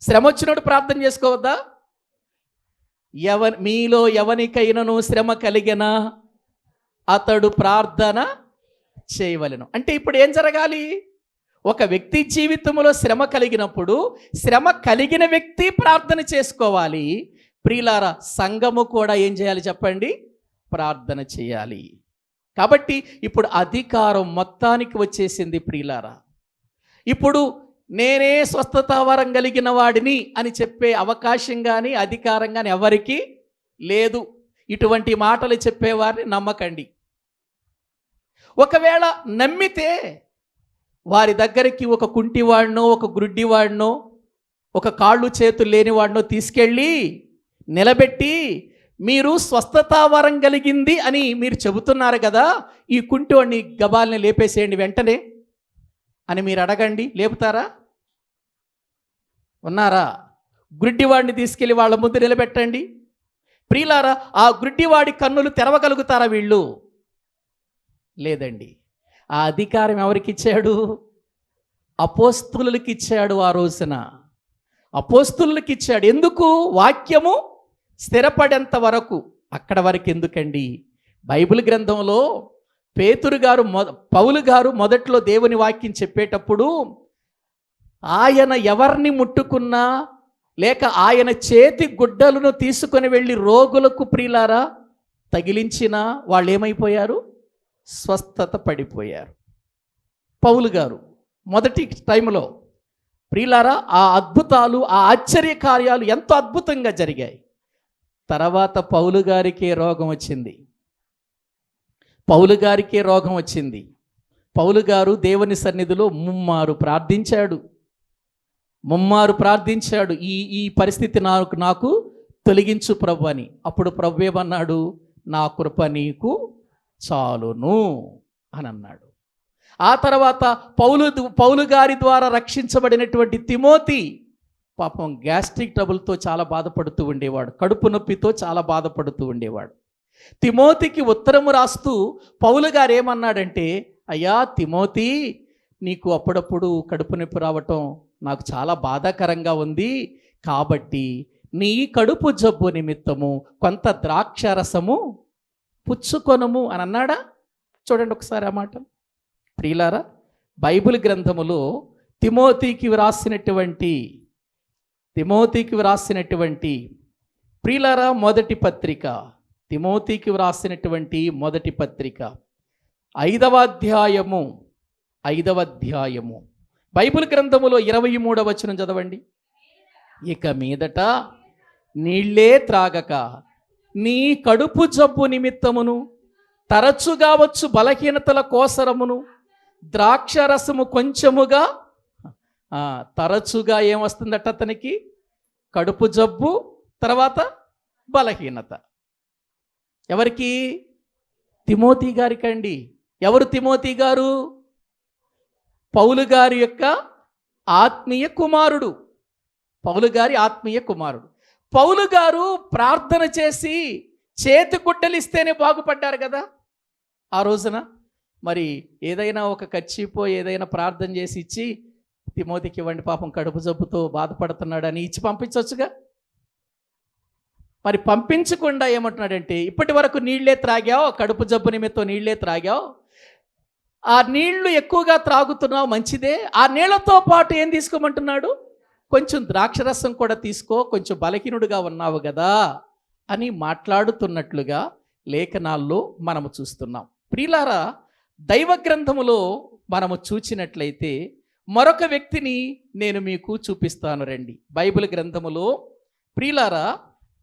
శ్రమ వచ్చినోడు ప్రార్థన చేసుకోవద్దా? మీలో ఎవనికైనను శ్రమ కలిగినా అతడు ప్రార్థన చేయవలెను. అంటే ఇప్పుడు ఏం జరగాలి? ఒక వ్యక్తి జీవితంలో శ్రమ కలిగినప్పుడు శ్రమ కలిగిన వ్యక్తి ప్రార్థన చేసుకోవాలి. ప్రియులారా సంఘము కూడా ఏం చేయాలి చెప్పండి? ప్రార్థన చేయాలి. కాబట్టి ఇప్పుడు అధికారం మొత్తానికి వచ్చేసింది ప్రియులారా. ఇప్పుడు నేనే స్వస్థత వరం కలిగిన వాడిని అని చెప్పే అవకాశం కానీ అధికారం కానీ ఎవరికి లేదు. ఇటువంటి మాటలు చెప్పేవారిని నమ్మకండి. ఒకవేళ నమ్మితే వారి దగ్గరికి ఒక కుంటివాడినో, ఒక గ్రుడ్డివాడినో, ఒక కాళ్ళు చేతులు లేనివాడినో తీసుకెళ్ళి నిలబెట్టి మీరు స్వస్థత వరం కలిగింది అని మీరు చెబుతున్నారు కదా, ఈ కుంటివాడిని గబాల్ని లేపేసేయండి వెంటనే అని మీరు అడగండి. లేపుతారా? ఉన్నారా? గుడ్డివాడిని తీసుకెళ్ళి వాళ్ళ ముందు నిలబెట్టండి. ప్రియులారా ఆ గుడ్డివాడి కన్నులు తెరవగలుగుతారా వీళ్ళు? లేదండి. ఆ అధికారం ఎవరికి ఇచ్చాడు? అపోస్తులులకి ఇచ్చాడు. ఆ రోజున అపోస్తులులకి ఇచ్చాడు. ఎందుకు? వాక్యము స్థిరపడేంత వరకు. అక్కడ వరకు ఎందుకండి? బైబిల్ గ్రంథంలో పౌలు గారు మొదట్లో దేవుని వాక్యం చెప్పేటప్పుడు ఆయన ఎవరిని ముట్టుకున్నా లేక ఆయన చేతి గుడ్డలను తీసుకొని వెళ్ళి రోగులకు ప్రియులారా తగిలించినా వాళ్ళు ఏమైపోయారు? స్వస్థత పడిపోయారు. పౌలు గారు మొదటి టైంలో ప్రియులారా ఆ అద్భుతాలు, ఆ ఆశ్చర్య కార్యాలు ఎంతో అద్భుతంగా జరిగాయి. తర్వాత పౌలు గారికే రోగం వచ్చింది. పౌలు గారికే రోగం వచ్చింది. పౌలు గారు దేవుని సన్నిధిలో ముమ్మారు ప్రార్థించాడు. ఈ పరిస్థితి నాకు తొలగించు ప్రభు అని. అప్పుడు ప్రభు ఏమన్నాడు? నా కృప నీకు చాలును అని అన్నాడు. ఆ తర్వాత పౌలు గారి ద్వారా రక్షించబడినటువంటి తిమోతి పాపం గ్యాస్ట్రిక్ ట్రబుల్తో చాలా బాధపడుతూ ఉండేవాడు, కడుపు నొప్పితో చాలా బాధపడుతూ ఉండేవాడు. తిమోతికి ఉత్తరము రాస్తూ పౌలు గారు ఏమన్నాడంటే, అయ్యా తిమోతి, నీకు అప్పుడప్పుడు కడుపు నొప్పి రావటం నాకు చాలా బాధాకరంగా ఉంది, కాబట్టి నీ కడుపు జబ్బు నిమిత్తము కొంత ద్రాక్షారసము పుచ్చుకొనుము అని అన్నాడా? చూడండి ఒకసారి ఆ మాట. ప్రియులారా, బైబిల్ గ్రంథములో తిమోతికి వ్రాసినటువంటి ప్రియులారా మొదటి పత్రిక, తిమోతికి వ్రాసినటువంటి మొదటి పత్రిక 5వ అధ్యాయము బైబిల్ గ్రంథములో 23వ వచనం చదవండి. ఇక మీదట నీళ్ళే త్రాగక నీ కడుపు జబ్బు నిమిత్తమును తరచుగా వచ్చు బలహీనతల కోసరమును ద్రాక్షరసము కొంచెముగా, తరచుగా ఏమొస్తుందట అతనికి? కడుపు జబ్బు, తర్వాత బలహీనత. ఎవరికి? తిమోతి గారికండి. ఎవరు తిమోతి గారు? పౌలు గారి యొక్క ఆత్మీయ కుమారుడు. పౌలు గారి ఆత్మీయ కుమారుడు. పౌలు గారు ప్రార్థన చేసి చేతి గుడ్డలు ఇస్తేనే బాగుపడ్డారు కదా ఆ రోజున. మరి ఏదైనా ఒక కచ్చిపో ఏదైనా ప్రార్థన చేసి ఇచ్చి తిమోతికి ఇవ్వండి, పాపం కడుపు జబ్బుతో బాధపడుతున్నాడని ఇచ్చి పంపించవచ్చుగా. మరి పంపించకుండా ఏమంటున్నాడంటే, ఇప్పటి వరకు నీళ్లే త్రాగావు, కడుపు జబ్బు నిమిత్తం నీళ్లే త్రాగావు, ఆ నీళ్లు ఎక్కువగా త్రాగుతున్నావు, మంచిదే. ఆ నీళ్లతో పాటు ఏం తీసుకోమంటున్నాడు? కొంచెం ద్రాక్షరసం కూడా తీసుకో, కొంచెం బలహీనుడుగా ఉన్నావు కదా అని మాట్లాడుతున్నట్లుగా లేఖనాల్లో మనము చూస్తున్నాం. ప్రియులారా, దైవ గ్రంథములో మనము చూచినట్లయితే మరొక వ్యక్తిని నేను మీకు చూపిస్తాను రండి. బైబిల్ గ్రంథములో ప్రియులారా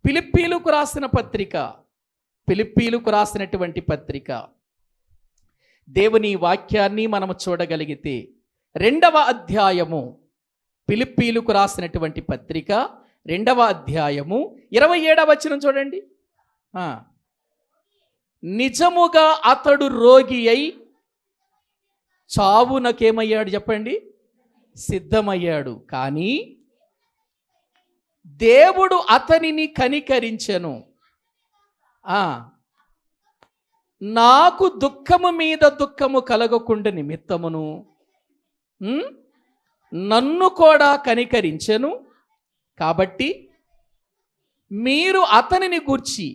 ఫిలిప్పీలకు రాసినటువంటి పత్రిక, దేవుని వాక్యాన్ని మనము చూడగలిగితే 2వ అధ్యాయము, ఫిలిప్పీలకు రాసినటువంటి పత్రిక 2వ అధ్యాయము 27వ వచనం చూడండి. నిజముగా అతడు రోగి అయి చావునకేమయ్యాడు చెప్పండి? సిద్ధమయ్యాడు. కానీ దేవుడు అతనిని కనికరించెను. నాకు దుఃఖము మీద దుఃఖము కలగకుండా నిమిత్తమును నన్ను కూడా కనికరించెను. కాబట్టి మీరు అతనిని గూర్చి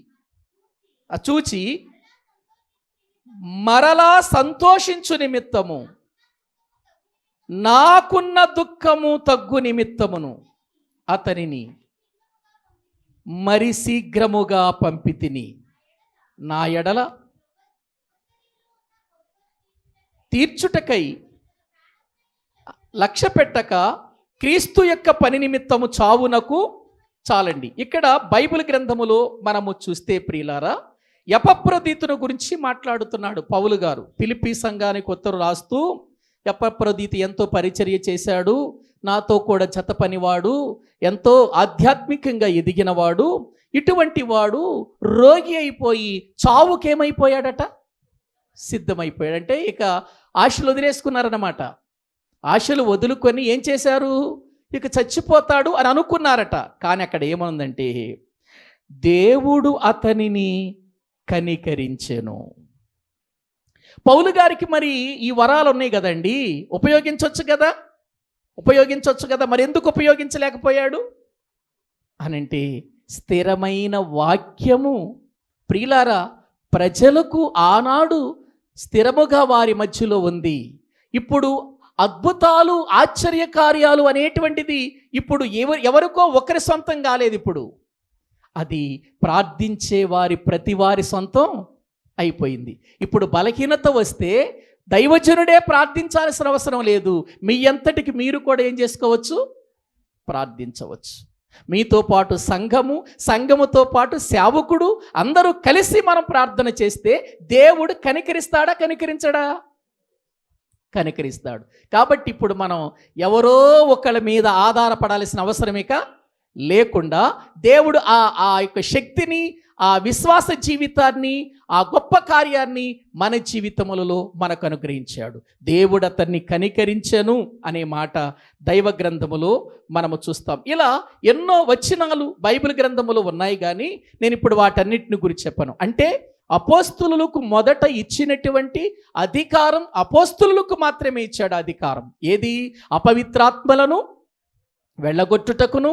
చూచి మరలా సంతోషించు నిమిత్తము నాకున్న దుఃఖము తగ్గు నిమిత్తమును అతనిని మరి శీఘ్రముగా పంపితిని. నా ఎడల తీర్చుటకై లక్ష్య పెట్టక క్రీస్తు యొక్క పని నిమిత్తము చావునకు చాలండి. ఇక్కడ బైబిల్ గ్రంథములో మనము చూస్తే ప్రియులారా, ఎపఫ్రోదీతును గురించి మాట్లాడుతున్నాడు పౌలు గారు. ఫిలిప్పీ సంఘానికి ఉత్తరం రాస్తూ, ఎపఫ్రోదీతు ఎంతో పరిచర్య చేశాడు, నాతో కూడా జత పనివాడు, ఎంతో ఆధ్యాత్మికంగా ఎదిగినవాడు, ఇటువంటి వాడు రోగి అయిపోయి చావుకేమైపోయాడట? సిద్ధమైపోయాడంటే ఇక ఆశలు వదిలేసుకున్నారన్నమాట. ఆశలు వదులుకొని ఏం చేశారు? ఇక చచ్చిపోతాడు అని అనుకున్నారట. కానీ అక్కడ ఏమనుందంటే, దేవుడు అతనిని కనికరించెను. పౌలు గారికి మరి ఈ వరాలు ఉన్నాయి కదండి, ఉపయోగించవచ్చు కదా. మరి ఎందుకు ఉపయోగించలేకపోయాడు అనంటే, స్థిరమైన వాక్యము ప్రియులారా ప్రజలకు ఆనాడు స్థిరముగా వారి మధ్యలో ఉంది. ఇప్పుడు అద్భుతాలు, ఆశ్చర్యకార్యాలు అనేటువంటిది ఇప్పుడు ఎవరికో ఒకరి సొంతం కాలేదు. ఇప్పుడు అది ప్రార్థించే ప్రతి వారి సొంతం అయిపోయింది. ఇప్పుడు బలహీనత వస్తే దైవజనుడే ప్రార్థించాల్సిన అవసరం లేదు. మీ అంతటికి మీరు కూడా ఏం చేసుకోవచ్చు? ప్రార్థించవచ్చు. మీతో పాటు సంఘముతో పాటు సేవకుడు అందరూ కలిసి మనం ప్రార్థన చేస్తే దేవుడు కనికరిస్తాడా? కనికరిస్తాడు. కాబట్టి ఇప్పుడు మనం ఎవరో ఒకళ్ళ మీద ఆధారపడాల్సిన అవసరమేక లేకుండా దేవుడు ఆ యొక్క శక్తిని, ఆ విశ్వాస జీవితాన్ని, ఆ గొప్ప కార్యాన్ని మన జీవితములలో మనకు అనుగ్రహించాడు. దేవుడు అతన్ని కనికరించెను అనే మాట దైవ గ్రంథములో మనము చూస్తాం. ఇలా ఎన్నో వచనాలు బైబిల్ గ్రంథములో ఉన్నాయి, కానీ నేను ఇప్పుడు వాటన్నిటిని గురించి చెప్పను. అంటే అపోస్తులకు మొదట ఇచ్చినటువంటి అధికారం అపోస్తులకు మాత్రమే ఇచ్చాడు. అధికారం ఏది? అపవిత్రాత్మలను వెళ్ళగొట్టుటకును,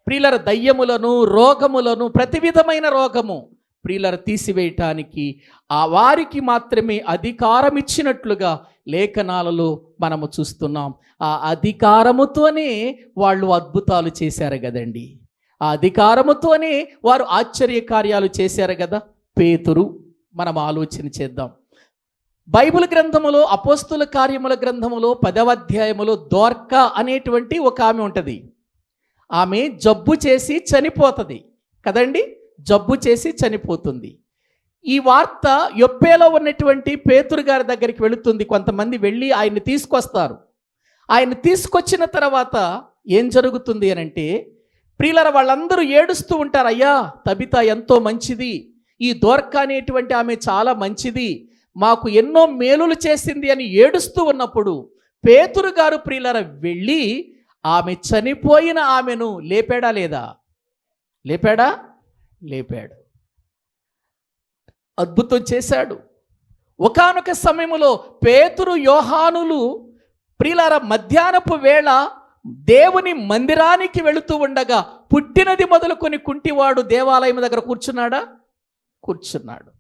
ప్రియులర దయ్యములను, రోగములను, ప్రతి విధమైన రోగము ప్రియులర తీసివేయటానికి ఆ వారికి మాత్రమే అధికారం ఇచ్చినట్లుగా లేఖనాలలో మనము చూస్తున్నాం. ఆ అధికారముతోనే వాళ్ళు అద్భుతాలు చేశారు కదండి. ఆ అధికారముతోనే వారు ఆశ్చర్య కార్యాలు చేశారు కదా. పేతురు, మనం ఆలోచన చేద్దాం. బైబిల్ గ్రంథములో, అపోస్తుల కార్యముల గ్రంథములో 10వ అధ్యాయములో దోర్కా అనేటువంటి ఒక ఆమె ఉంటుంది. ఆమె జబ్బు చేసి చనిపోతుంది కదండి. జబ్బు చేసి చనిపోతుంది. ఈ వార్త యొప్పేలో ఉన్నటువంటి పేతురు గారి దగ్గరికి వెళుతుంది. కొంతమంది వెళ్ళి ఆయన్ని తీసుకొస్తారు. ఆయన తీసుకొచ్చిన తర్వాత ఏం జరుగుతుంది అని అంటే, ప్రియులర వాళ్ళందరూ ఏడుస్తూ ఉంటారు. అయ్యా, తబిత ఎంతో మంచిది, ఈ దోర్కా అనేటువంటి ఆమె చాలా మంచిది, మాకు ఎన్నో మేలులు చేసింది అని ఏడుస్తూ ఉన్నప్పుడు పేతురు గారు ప్రియులర వెళ్ళి ఆమె చనిపోయిన ఆమెను లేపాడా లేదా? లేపాడా? లేపాడు. అద్భుతం చేశాడు. ఒకానొక సమయంలో పేతురు, యోహానులు ప్రియులార మధ్యాహ్నపు వేళ దేవుని మందిరానికి వెళుతూ ఉండగా పుట్టినది మొదలుకొని కుంటివాడు దేవాలయం దగ్గర కూర్చున్నాడా? కూర్చున్నాడు.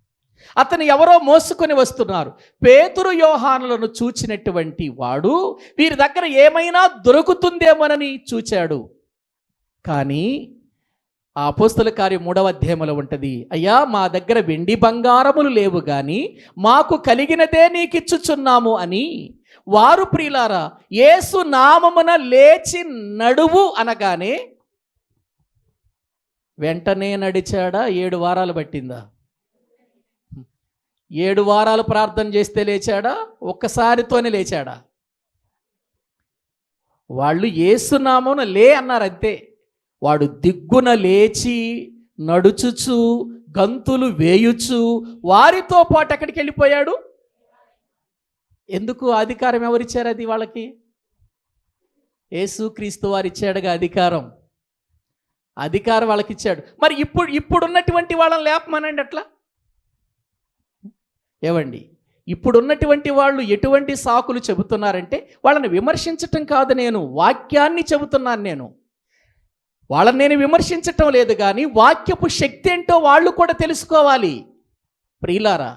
అతను ఎవరో మోసుకొని వస్తున్నారు. పేతురు, యోహానులను చూచినటువంటి వాడు వీరి దగ్గర ఏమైనా దొరుకుతుందేమోనని చూచాడు. కానీ ఆ అపోస్తల కార్యం 3వ అధ్యాయంలో ఉంటుంది, అయ్యా, మా దగ్గర వెండి బంగారములు లేవు గాని మాకు కలిగినదే నీకిచ్చుచున్నాము అని వారు ప్రియులారా యేసు నామమున లేచి నడువు అనగానే వెంటనే నడిచాడా? 7 వారాలు పట్టిందా? 7 వారాలు ప్రార్థన చేస్తే లేచాడా? ఒక్కసారితోనే లేచాడా? వాళ్ళు యేసు నామమున లే అన్నారు అంతే. వాడు దిగ్గున లేచి నడుచుచు గంతులు వేయుచు వారితో పాటు ఎక్కడికి వెళ్ళిపోయాడు? ఎందుకు? అధికారం ఎవరిచ్చారు? అది వాళ్ళకి యేసుక్రీస్తు వారు ఇచ్చాడుగా అధికారం. అధికారం వాళ్ళకి ఇచ్చాడు. మరి ఇప్పుడున్నటువంటి వాళ్ళని లేపమనండి. అట్లా ఏవండి, ఇప్పుడున్నటువంటి వాళ్ళు ఎటువంటి సాకులు చెబుతున్నారంటే వాళ్ళని విమర్శించటం కాదు, నేను వాక్యాన్ని చెబుతున్నాను. వాళ్ళని నేను విమర్శించటం లేదు, కానీ వాక్యపు శక్తి ఏంటో వాళ్ళు కూడా తెలుసుకోవాలి. ప్రియులారా,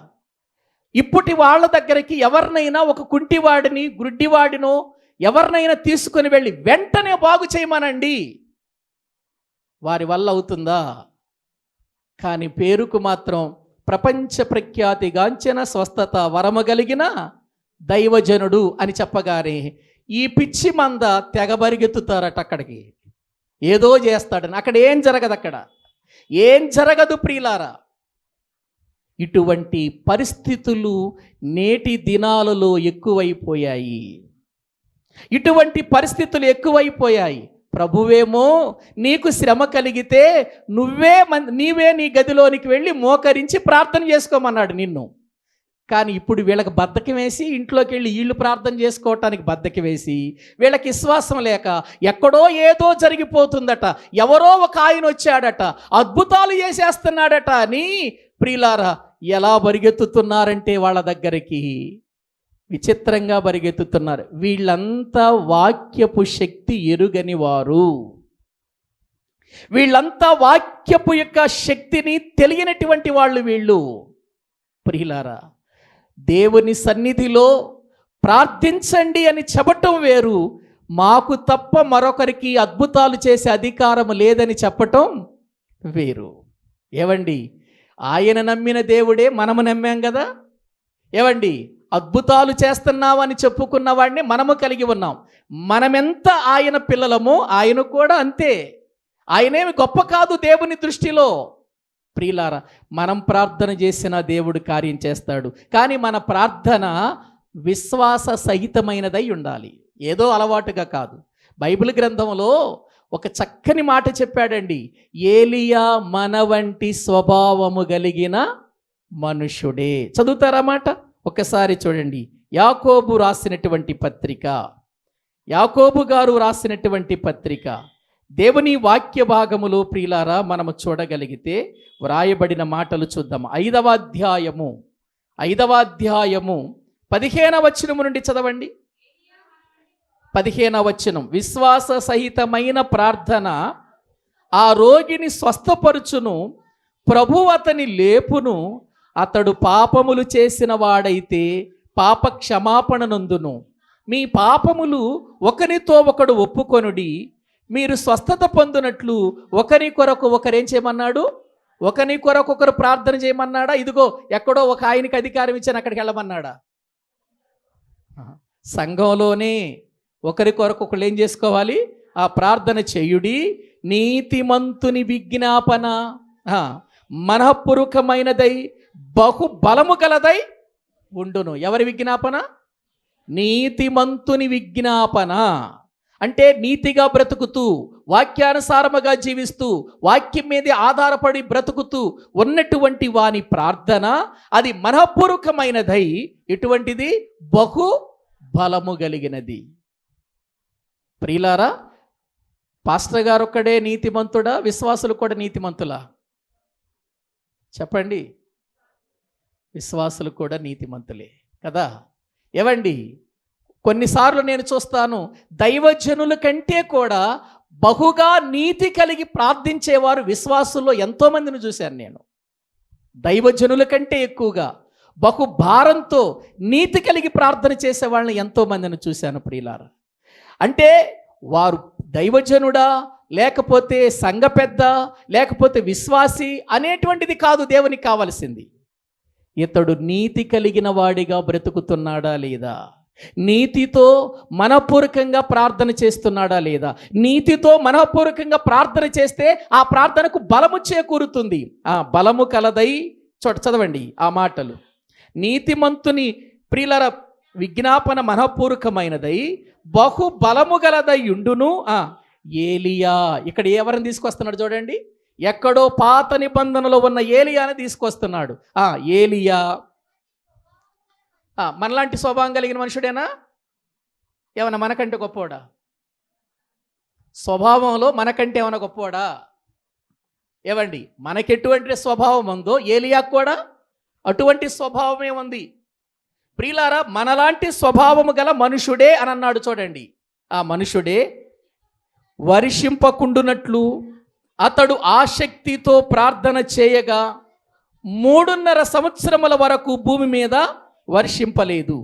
ఇప్పటి వాళ్ళ దగ్గరికి ఎవరినైనా ఒక కుంటివాడిని, గుడ్డివాడినో ఎవరినైనా తీసుకొని వెళ్ళి వెంటనే బాగు చేయమనండి, వారి వల్ల అవుతుందా? కానీ పేరుకు మాత్రం ప్రపంచ ప్రఖ్యాతిగాంచిన స్వస్థత వరమగలిగిన దైవజనుడు అని చెప్పగానే ఈ పిచ్చి మంద తెగబరిగెత్తుతారట అక్కడికి. ఏదో చేస్తాడని. అక్కడ ఏం జరగదు, అక్కడ ఏం జరగదు ప్రియులారా. ఇటువంటి పరిస్థితులు నేటి దినాలలో ఎక్కువైపోయాయి. ఇటువంటి పరిస్థితులు ఎక్కువైపోయాయి. ప్రభువేమో నీకు శ్రమ కలిగితే నీవే నీ గదిలోనికి వెళ్ళి మోకరించి ప్రార్థన చేసుకోమన్నాడు నిన్ను. కానీ ఇప్పుడు వీళ్ళకి బద్ధకం వేసి ఇంట్లోకి వెళ్ళి వీళ్ళు ప్రార్థన చేసుకోవటానికి బద్ధకం వేసి వీళ్ళకి విశ్వాసం లేక ఎక్కడో ఏదో జరిగిపోతుందట, ఎవరో ఒక ఆయన వచ్చాడట, అద్భుతాలు చేసేస్తున్నాడట అని ప్రియులారా ఎలా పరిగెత్తుతున్నారంటే వాళ్ళ దగ్గరికి విచిత్రంగా పరిగెత్తుతున్నారు. వీళ్ళంతా వాక్యపు శక్తి ఎరుగని వారు, వీళ్ళంతా వాక్యపు యొక్క శక్తిని తెలియనటువంటి వాళ్ళు వీళ్ళు. ప్రియులారా, దేవుని సన్నిధిలో ప్రార్థించండి అని చెప్పటం వేరు, మాకు తప్ప మరొకరికి అద్భుతాలు చేసే అధికారం లేదని చెప్పటం వేరు. ఏవండి, ఆయన నమ్మిన దేవుడే మనము నమ్మాం కదా. ఏవండి, అద్భుతాలు చేస్తున్నావని చెప్పుకున్న వాడిని మనము కలిగి ఉన్నాం. మనమెంత ఆయన పిల్లలమో ఆయన కూడా అంతే. ఆయనేమి గొప్ప కాదు దేవుని దృష్టిలో. ప్రియులారా, మనం ప్రార్థన చేసిన దేవుడు కార్యం చేస్తాడు. కానీ మన ప్రార్థన విశ్వాస సహితమైనదై ఉండాలి, ఏదో అలవాటుగా కాదు. బైబిల్ గ్రంథంలో ఒక చక్కని మాట చెప్పాడండి. ఏలియా మన వంటి స్వభావము కలిగిన మనుషుడే. చదువుతారా మాట? ఒకసారి చూడండి. యాకోబు రాసినటువంటి పత్రిక, యాకోబు గారు రాసినటువంటి పత్రిక దేవుని వాక్య భాగములో ప్రియులారా మనము చూడగలిగితే వ్రాయబడిన మాటలు చూద్దాం. 5వ అధ్యాయము 15వ వచనము నుండి చదవండి. 15వ వచనం, విశ్వాస సహితమైన ప్రార్థన ఆ రోగిని స్వస్థపరుచును, ప్రభువు అతని లేపును, అతడు పాపములు చేసిన వాడైతే పాప క్షమాపణ నొందును. మీ పాపములు ఒకరితో ఒకడు ఒప్పుకొనుడి, మీరు స్వస్థత పొందినట్లు ఒకరి కొరకు ఒకరేం చేయమన్నాడు? ఒకరి కొరకు ఒకరు ప్రార్థన చేయమన్నాడా? ఇదిగో ఎక్కడో ఒక ఆయనకి అధికారం ఇచ్చాను అక్కడికి వెళ్ళమన్నాడా? సంఘంలోనే ఒకరి కొరకు ఒకళ్ళు ఏం చేసుకోవాలి? ఆ ప్రార్థన చేయుడి. నీతిమంతుని విజ్ఞాపన మనఃపూర్వకమైనదై బహు బలము గలదై ఉండును. ఎవరి విజ్ఞాపన? నీతిమంతుని విజ్ఞాపన. అంటే నీతిగా బ్రతుకుతూ, వాక్యానుసారముగా జీవిస్తూ, వాక్యం మీద ఆధారపడి బ్రతుకుతూ ఉన్నటువంటి వాని ప్రార్థన అది మనఃపూర్వకమైనదై ఎటువంటిది? బహు బలము కలిగినది. ప్రియులారా, పాస్టర్ గారు ఒక్కడే నీతిమంతుడా? విశ్వాసులు కూడా నీతిమంతులా? చెప్పండి. విశ్వాసులు కూడా నీతిమంతులే కదా. ఏవండి, కొన్నిసార్లు నేను చూస్తాను, దైవజనుల కంటే కూడా బహుగా నీతి కలిగి ప్రార్థించేవారు విశ్వాసుల్లో ఎంతోమందిని చూశాను నేను. దైవజనుల కంటే ఎక్కువగా బహు భారంతో నీతి కలిగి ప్రార్థన చేసే వాళ్ళని ఎంతోమందిని చూశాను ప్రియులారా. అంటే వారు దైవజనుడా, లేకపోతే సంఘ పెద్ద, లేకపోతే విశ్వాసి అనేటువంటిది కాదు దేవునికి కావలసింది. ఇతడు నీతి కలిగిన వాడిగా బ్రతుకుతున్నాడా లేదా? నీతితో మనఃపూర్వకంగా ప్రార్థన చేస్తున్నాడా లేదా? నీతితో మనఃపూర్వకంగా ప్రార్థన చేస్తే ఆ ప్రార్థనకు బలము చేకూరుతుంది. ఆ బలము కలదై చదవండి ఆ మాటలు. నీతిమంతుని ప్రియులర విజ్ఞాపన మనఃపూర్వకమైనదై బహు బలము గలదై ఉండును. ఏలియా, ఇక్కడ ఎవరిని తీసుకొస్తున్నాడు చూడండి. ఎక్కడో పాత నిబంధనలో ఉన్న ఏలియాని తీసుకొస్తున్నాడు. ఏలియా మనలాంటి స్వభావం కలిగిన మనుషుడేనా? ఏమన్నా మనకంటే గొప్పవాడా? స్వభావంలో మనకంటే ఏమైనా గొప్పవాడా? ఏవండి, మనకెటువంటి స్వభావం ఉందో ఏలియాకు కూడా అటువంటి స్వభావమే ఉంది. ప్రియులారా, మనలాంటి స్వభావము గల మనుషుడే అని అన్నాడు చూడండి. ఆ మనుషుడే వర్షింపకుండునట్లు అతడు ఆసక్తితో ప్రార్థన చేయగా 3.5 సంవత్సరముల వరకు భూమి మీద వర్షింపలేదు.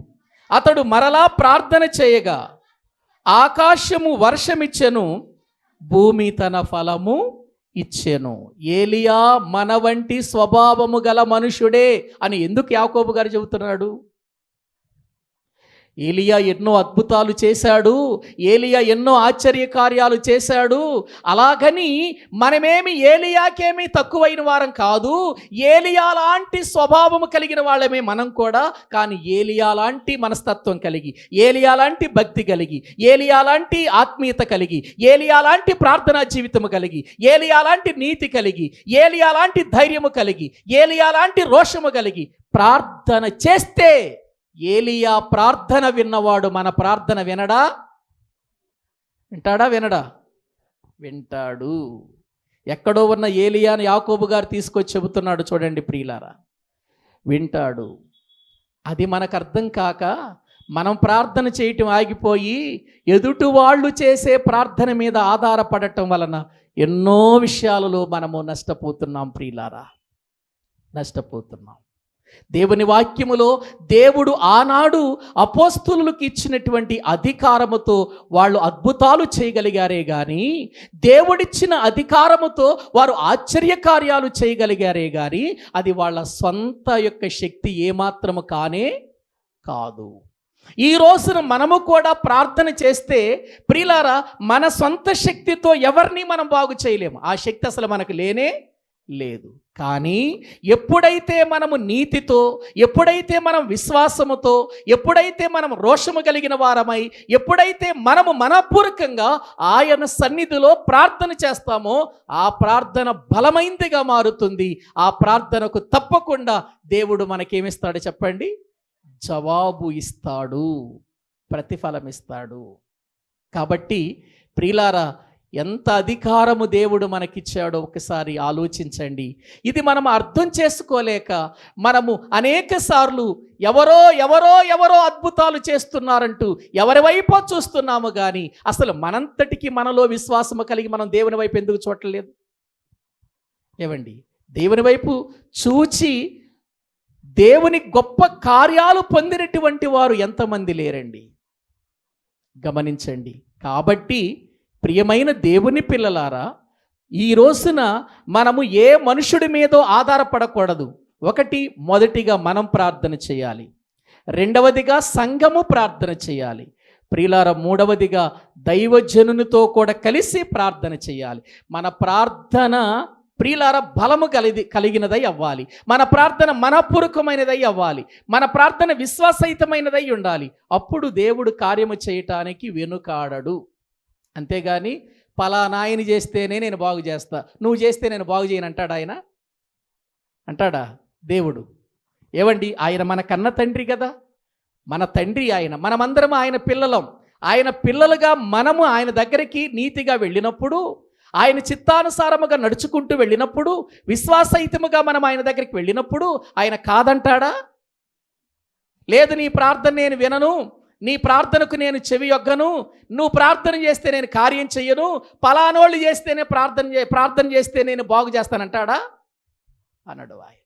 అతడు మరలా ప్రార్థన చేయగా ఆకాశము వర్షమిచ్చెను, భూమి తన ఫలము ఇచ్చెను. ఏలియా మన వంటి స్వభావము గల మనుషుడే అని ఎందుకు యాకోబు గారు చెబుతున్నాడు? ఏలియా ఎన్నో అద్భుతాలు చేశాడు, ఏలియా ఎన్నో ఆశ్చర్య కార్యాలు చేశాడు. అలాగని మనమేమి ఏలియాకేమీ తక్కువైన వారం కాదు. ఏలియా లాంటి స్వభావము కలిగిన వాళ్ళమే మనం కూడా. కానీ ఏలియా లాంటి మనస్తత్వం కలిగి, ఏలియా లాంటి భక్తి కలిగి, ఏలియా లాంటి ఆత్మీయత కలిగి, ఏలియా లాంటి ప్రార్థనా జీవితము కలిగి, ఏలియా లాంటి నీతి కలిగి, ఏలియా లాంటి ధైర్యము కలిగి, ఏలియా లాంటి రోషము కలిగి ప్రార్థన చేస్తే, ఏలియా ప్రార్థన విన్నవాడు మన ప్రార్థన వినడా? వింటాడా? వినడా? వింటాడు. ఎక్కడో ఉన్న ఏలియాను యాకోబు గారు తీసుకొచ్చి చెబుతున్నాడు చూడండి ప్రియులారా. వింటాడు. అది మనకు అర్థం కాక మనం ప్రార్థన చేయటం ఆగిపోయి ఎదుటి వాళ్ళు చేసే ప్రార్థన మీద ఆధారపడటం వలన ఎన్నో విషయాలలో మనము నష్టపోతున్నాం ప్రియులారా, నష్టపోతున్నాం. దేవుని వాక్యములో దేవుడు ఆనాడు అపోస్తలులకు ఇచ్చినటువంటి అధికారముతో వాళ్ళు అద్భుతాలు చేయగలిగారే కానీ, దేవుడిచ్చిన అధికారముతో వారు ఆశ్చర్యకార్యాలు చేయగలిగారే కానీ అది వాళ్ళ సొంత యొక్క శక్తి ఏమాత్రము కానే కాదు. ఈ రోజున మనము కూడా ప్రార్థన చేస్తే ప్రియులారా, మన సొంత శక్తితో ఎవరిని మనం బాగు చేయలేము. ఆ శక్తి అసలు మనకు లేనే లేదు. కానీ ఎప్పుడైతే మనము నీతితో, ఎప్పుడైతే మనం విశ్వాసముతో, ఎప్పుడైతే మనం రోషము కలిగిన వారమై, ఎప్పుడైతే మనము మనపూర్వకంగా ఆయన సన్నిధిలో ప్రార్థన చేస్తామో ఆ ప్రార్థన బలమైందిగా మారుతుంది. ఆ ప్రార్థనకు తప్పకుండా దేవుడు మనకేమిస్తాడు చెప్పండి? జవాబు ఇస్తాడు, ప్రతిఫలం ఇస్తాడు. కాబట్టి ప్రియులారా, ఎంత అధికారము దేవుడు మనకిచ్చాడో ఒకసారి ఆలోచించండి. ఇది మనం అర్థం చేసుకోలేక మనము అనేక సార్లు ఎవరో ఎవరో ఎవరో అద్భుతాలు చేస్తున్నారంటూ ఎవరి వైపో చూస్తున్నాము, కానీ అసలు మనంతటికి మనలో విశ్వాసము కలిగి మనం దేవుని వైపు ఎందుకు చూడలేదు? ఏవండి, దేవుని వైపు చూచి దేవుని గొప్ప కార్యాలు పొందినటువంటి వారు ఎంతమంది లేరండి? గమనించండి. కాబట్టి ప్రియమైన దేవుని పిల్లలారా, ఈ రోజున మనము ఏ మనుషుడి మీదో ఆధారపడకూడదు. మొదటిగా మనం ప్రార్థన చేయాలి. రెండవదిగా సంఘము ప్రార్థన చేయాలి. ప్రియులారా, మూడవదిగా దైవజనునితో కూడా కలిసి ప్రార్థన చేయాలి. మన ప్రార్థన ప్రియులారా బలము కలిగినదై అవ్వాలి. మన ప్రార్థన మనపూర్వకమైనదై అవ్వాలి. మన ప్రార్థన విశ్వాసయుతమైనదై ఉండాలి. అప్పుడు దేవుడు కార్యము చేయటానికి వెనుకాడడు. అంతేగాని పలానా ఆయన చేస్తేనే నేను బాగు చేస్తా, నువ్వు చేస్తే నేను బాగు చేయను అంటాడా ఆయన? అంటాడా దేవుడు? ఏవండి, ఆయన మన కన్న తండ్రి కదా, మన తండ్రి ఆయన. మనమందరం ఆయన పిల్లలం. ఆయన పిల్లలుగా మనము ఆయన దగ్గరికి నీతిగా వెళ్ళినప్పుడు, ఆయన చిత్తానుసారముగా నడుచుకుంటూ వెళ్ళినప్పుడు, విశ్వాసయుతముగా మనం ఆయన దగ్గరికి వెళ్ళినప్పుడు ఆయన కాదంటాడా? లేదు, నీ ప్రార్థన నేను వినను, నీ ప్రార్థనకు నేను చెవి యొగ్గను, నువ్వు ప్రార్థన చేస్తే నేను కార్యం చెయ్యను, పలానోళ్ళు చేస్తేనే ప్రార్థన చేస్తే నేను బాగు చేస్తానంటాడా? అనడు ఆయన.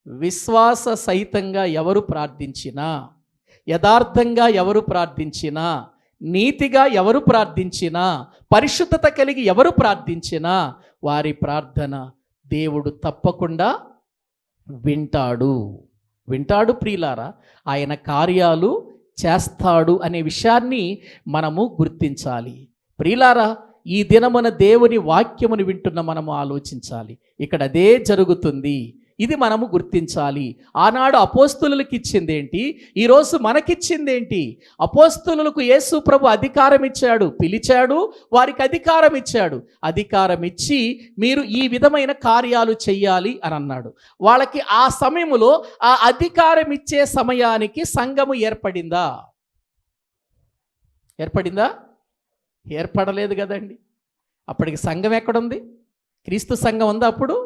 విశ్వాస సహితంగా ఎవరు ప్రార్థించినా, యథార్థంగా ఎవరు ప్రార్థించినా, నీతిగా ఎవరు ప్రార్థించినా, పరిశుద్ధత కలిగి ఎవరు ప్రార్థించినా వారి ప్రార్థన దేవుడు తప్పకుండా వింటాడు ప్రియులారా. ఆయన కార్యాలు చేస్తాడు అనే విషయాన్ని మనము గుర్తించాలి. ప్రియులారా, ఈ దినమున దేవుని వాక్యమును వింటున్న మనము ఆలోచించాలి. ఇక్కడ అదే జరుగుతుంది. ఇది మనము గుర్తించాలి. ఆనాడు అపోస్తులులకు ఇచ్చిందేంటి, ఈరోజు మనకిచ్చిందేంటి? అపోస్తులకు యేసు ప్రభు అధికారం ఇచ్చాడు, పిలిచాడు, వారికి అధికారం ఇచ్చాడు. అధికారం ఇచ్చి మీరు ఈ విధమైన కార్యాలు చెయ్యాలి అని అన్నాడు. వాళ్ళకి ఆ సమయములో ఆ అధికారం ఇచ్చే సమయానికి సంఘము ఏర్పడిందా? ఏర్పడలేదు కదండి. అప్పటికి సంఘం ఎక్కడుంది? క్రీస్తు సంఘం ఉందా అప్పుడు?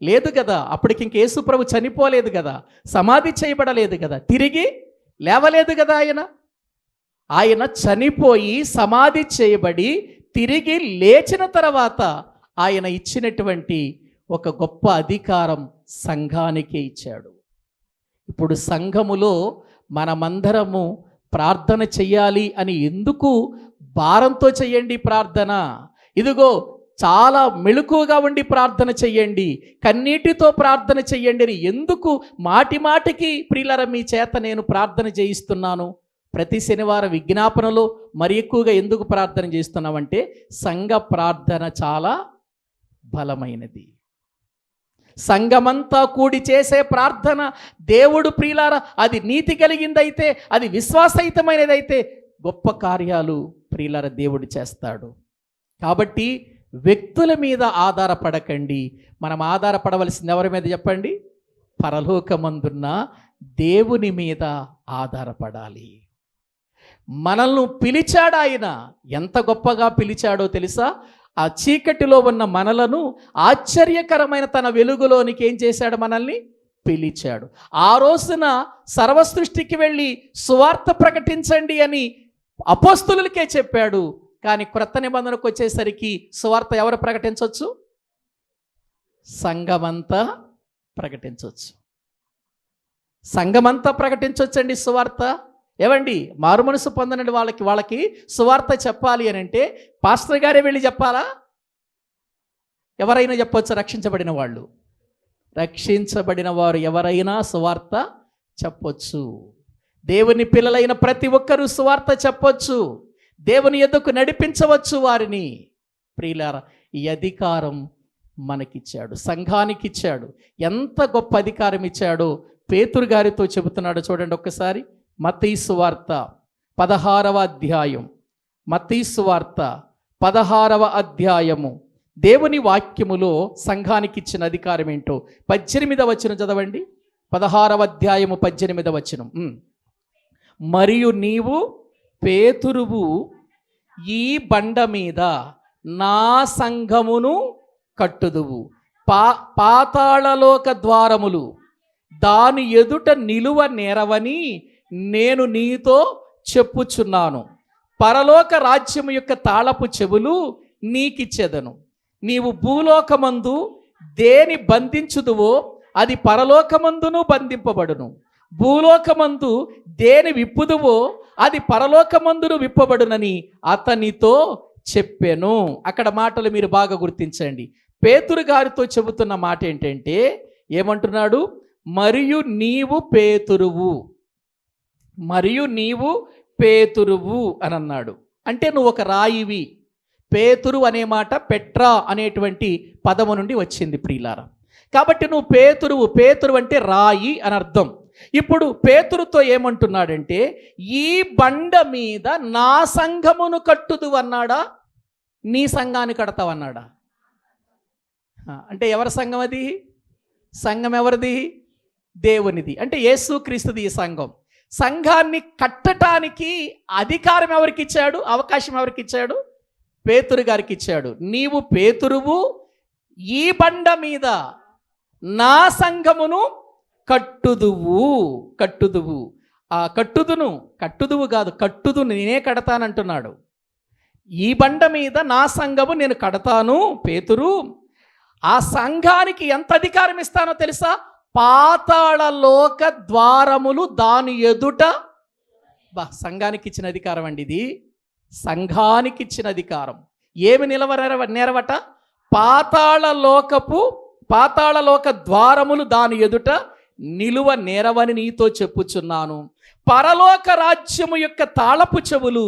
లేదు కదా. అప్పటికి ఇంక యేసు ప్రభు చనిపోలేదు కదా, సమాధి చేయబడలేదు కదా, తిరిగి లేవలేదు కదా. ఆయన చనిపోయి సమాధి చేయబడి తిరిగి లేచిన తర్వాత ఆయన ఇచ్చినటువంటి ఒక గొప్ప అధికారం సంఘానికే ఇచ్చాడు. ఇప్పుడు సంఘములో మనమందరము ప్రార్థన చెయ్యాలి అని ఎందుకు భారంతో చెయ్యండి ప్రార్థన? ఇదిగో చాలా మెళుకువగా ఉండి ప్రార్థన చెయ్యండి, కన్నీటితో ప్రార్థన చెయ్యండి అని ఎందుకు మాటికి ప్రియులారా మీ చేత నేను ప్రార్థన చేయిస్తున్నాను? ప్రతి శనివారం విజ్ఞాపనలో మరి ఎక్కువగా ఎందుకు ప్రార్థన చేస్తున్నామంటే సంఘ ప్రార్థన చాలా బలమైనది. సంఘమంతా కూడి చేసే ప్రార్థన దేవుడు ప్రియులారా అది నీతి కలిగిందైతే, అది విశ్వాసయుతమైనదైతే గొప్ప కార్యాలు ప్రియులారా దేవుడు చేస్తాడు. కాబట్టి వ్యక్తుల మీద ఆధారపడకండి. మనం ఆధారపడవలసింది ఎవరి మీద చెప్పండి? పరలోకమందున్న దేవుని మీద ఆధారపడాలి. మనల్ని పిలిచాడు ఆయన. ఎంత గొప్పగా పిలిచాడో తెలుసా? ఆ చీకటిలో ఉన్న మనలను ఆశ్చర్యకరమైన తన వెలుగులోనికి ఏం చేశాడు? మనల్ని పిలిచాడు. ఆ రోజున సర్వసృష్టికి వెళ్ళి సువార్త ప్రకటించండి అని అపోస్తులకే చెప్పాడు. కానీ క్రొత్త నిబంధనకు వచ్చేసరికి సువార్త ఎవరు ప్రకటించవచ్చు? సంఘమంతా ప్రకటించవచ్చు. సంఘమంతా ప్రకటించవచ్చండి సువార్త. ఏవండి, మారు మనసు పొందనండి వాళ్ళకి సువార్త చెప్పాలి అని అంటే పాస్టర్ గారే వెళ్ళి చెప్పాలా? ఎవరైనా చెప్పవచ్చు. రక్షించబడిన వారు ఎవరైనా సువార్త చెప్పొచ్చు. దేవుని పిల్లలైన ప్రతి ఒక్కరూ సువార్త చెప్పొచ్చు. దేవుని యొద్దకు నడిపించవచ్చు వారిని. ప్రియులారా, ఈ అధికారం మనకిచ్చాడు, సంఘానికి ఇచ్చాడు. ఎంత గొప్ప అధికారం ఇచ్చాడో పేతురు గారితో చెబుతున్నాడు చూడండి ఒక్కసారి. మత్తయి సువార్త 16వ అధ్యాయం, మత్తయి సువార్త 16వ అధ్యాయము దేవుని వాక్యములో సంఘానికి ఇచ్చిన అధికారం ఏంటో 18వ వచనం చదవండి. 16వ అధ్యాయము 18వ వచనం. మరియు నీవు పేతురువు, ఈ బండ మీద నా సంఘమును కట్టుదువు. పాతాళలోక ద్వారములు దాని ఎదుట నిలువ నేరవని నేను నీతో చెప్పుచున్నాను. పరలోక రాజ్యము యొక్క తాళపు చెవులు నీకిచ్చెదను. నీవు భూలోకమందు దేని బంధించుదువో అది పరలోకమందును బంధింపబడును, భూలోకమందు దేని విప్పుదువో అది పరలోకమందును విప్పబడునని అతనితో చెప్పెను. అక్కడ మాటలు మీరు బాగా గుర్తించండి. పేతురు గారితో చెబుతున్న మాట ఏంటంటే, ఏమంటున్నాడు? మరియు నీవు పేతురువు, మరియు నీవు పేతురువు అని అన్నాడు. అంటే నువ్వు ఒక రాయివి. పేతురు అనే మాట పెట్రా అనేటువంటి పదము నుండి వచ్చింది ప్రియులారా. కాబట్టి నువ్వు పేతురువు. పేతురు అంటే రాయి అని అర్థం. ఇప్పుడు పేతురుతో ఏమంటున్నాడంటే, ఈ బండ మీద నా సంఘమును కట్టుదు అన్నాడా, నీ సంఘాన్ని కడతావన్నాడా? అంటే ఎవరి సంఘం అది? సంఘం ఎవరిది? దేవునిది. అంటే యేసుక్రీస్తుది ఈ సంఘం. సంఘాన్ని కట్టడానికి అధికారం ఎవరికి ఇచ్చాడు? అవకాశం ఎవరికి ఇచ్చాడు? పేతురు గారికి ఇచ్చాడు. నీవు పేతురువు, ఈ బండ మీద నా సంఘమును కట్టుదువు. కట్టుదువు. ఆ కట్టుదువు కాదు, కట్టుదు నేనే కడతానంటున్నాడు. ఈ బండ మీద నా సంఘము నేను కడతాను పేతురు. ఆ సంఘానికి ఎంత అధికారం ఇస్తానో తెలుసా? పాతాళలోక ద్వారములు దాని ఎదుట. సంఘానికి ఇచ్చిన అధికారం అండి ఇది. సంఘానికి ఇచ్చిన అధికారం. ఏమి నేరవట? పాతాళలోక ద్వారములు దాని ఎదుట నిలువ నేరవని నీతో చెప్పుచున్నాను. పరలోక రాజ్యము యొక్క తాళపు చెవులు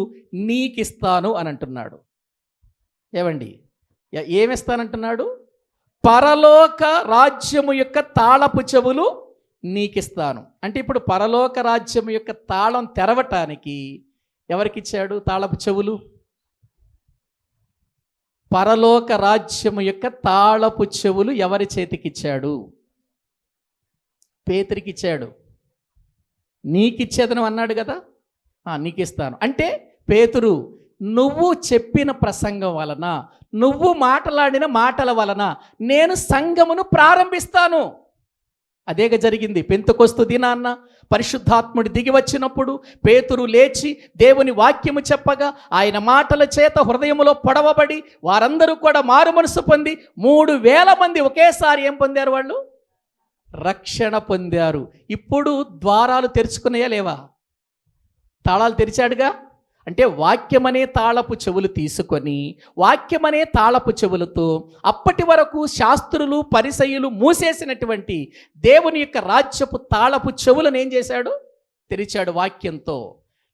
నీకిస్తాను అని అంటున్నాడు. ఏమండి, ఏమిస్తానంటున్నాడు? పరలోక రాజ్యము యొక్క తాళపు చెవులు నీకిస్తాను. అంటే ఇప్పుడు పరలోక రాజ్యము యొక్క తాళం తెరవటానికి ఎవరికిచ్చాడు తాళపు చెవులు? పరలోక రాజ్యము యొక్క తాళపు చెవులు ఎవరి చేతికిచ్చాడు? పేతురికిచ్చాడు. నీకిచ్చేదను అన్నాడు కదా, నీకిస్తాను. అంటే పేతురు, నువ్వు చెప్పిన ప్రసంగం వలన, నువ్వు మాట్లాడిన మాటల వలన నేను సంఘమును ప్రారంభిస్తాను. అదేగా జరిగింది. పెంతెకొస్తు దినాన్న పరిశుద్ధాత్ముడు దిగి వచ్చినప్పుడు పేతురు లేచి దేవుని వాక్యము చెప్పగా ఆయన మాటల చేత హృదయములో పొడవబడి వారందరూ కూడా మారు మనసు పొంది 3,000 మంది ఒకేసారి ఏం పొందారు? వాళ్ళు రక్షణ పొందారు. ఇప్పుడు ద్వారాలు తెరుచుకున్నాయా లేవా? తాళాలు తెరిచాడుగా. అంటే వాక్యమనే తాళపు చెవులు తీసుకొని, వాక్యమనే తాళపు చెవులతో అప్పటి వరకు శాస్త్రులు పరిసయ్యులు మూసేసినటువంటి దేవుని యొక్క రాజ్యపు తాళపు చెవులను ఏం చేశాడు? తెరిచాడు వాక్యంతో.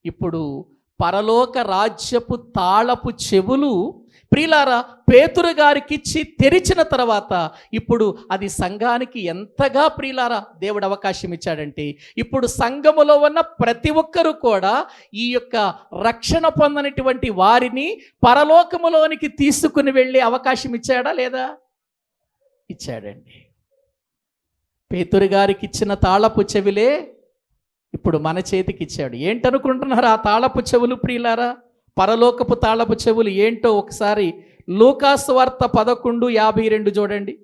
ఇప్పుడు పరలోక రాజ్యపు తాళపు చెవులు ప్రియులారా పేతురు గారికి ఇచ్చి తెరిచిన తర్వాత ఇప్పుడు అది సంఘానికి ఎంతగా ప్రియులారా దేవుడు అవకాశం ఇచ్చాడంటే, ఇప్పుడు సంఘములో ఉన్న ప్రతి ఒక్కరూ కూడా ఈ యొక్క రక్షణ పొందనటువంటి వారిని పరలోకములోనికి తీసుకుని వెళ్ళే అవకాశం ఇచ్చాడా లేదా? ఇచ్చాడండి. పేతురు గారికి ఇచ్చిన తాళపు చెవిలే ఇప్పుడు మన చేతికి ఇచ్చాడు. ఏంటనుకుంటున్నారు ఆ తాళపు చెవులు ప్రియులారా? పరలోకపు తాళపు చెవులు ఏంటో ఒకసారి లూకాసు వార్త 11:52 చూడండి.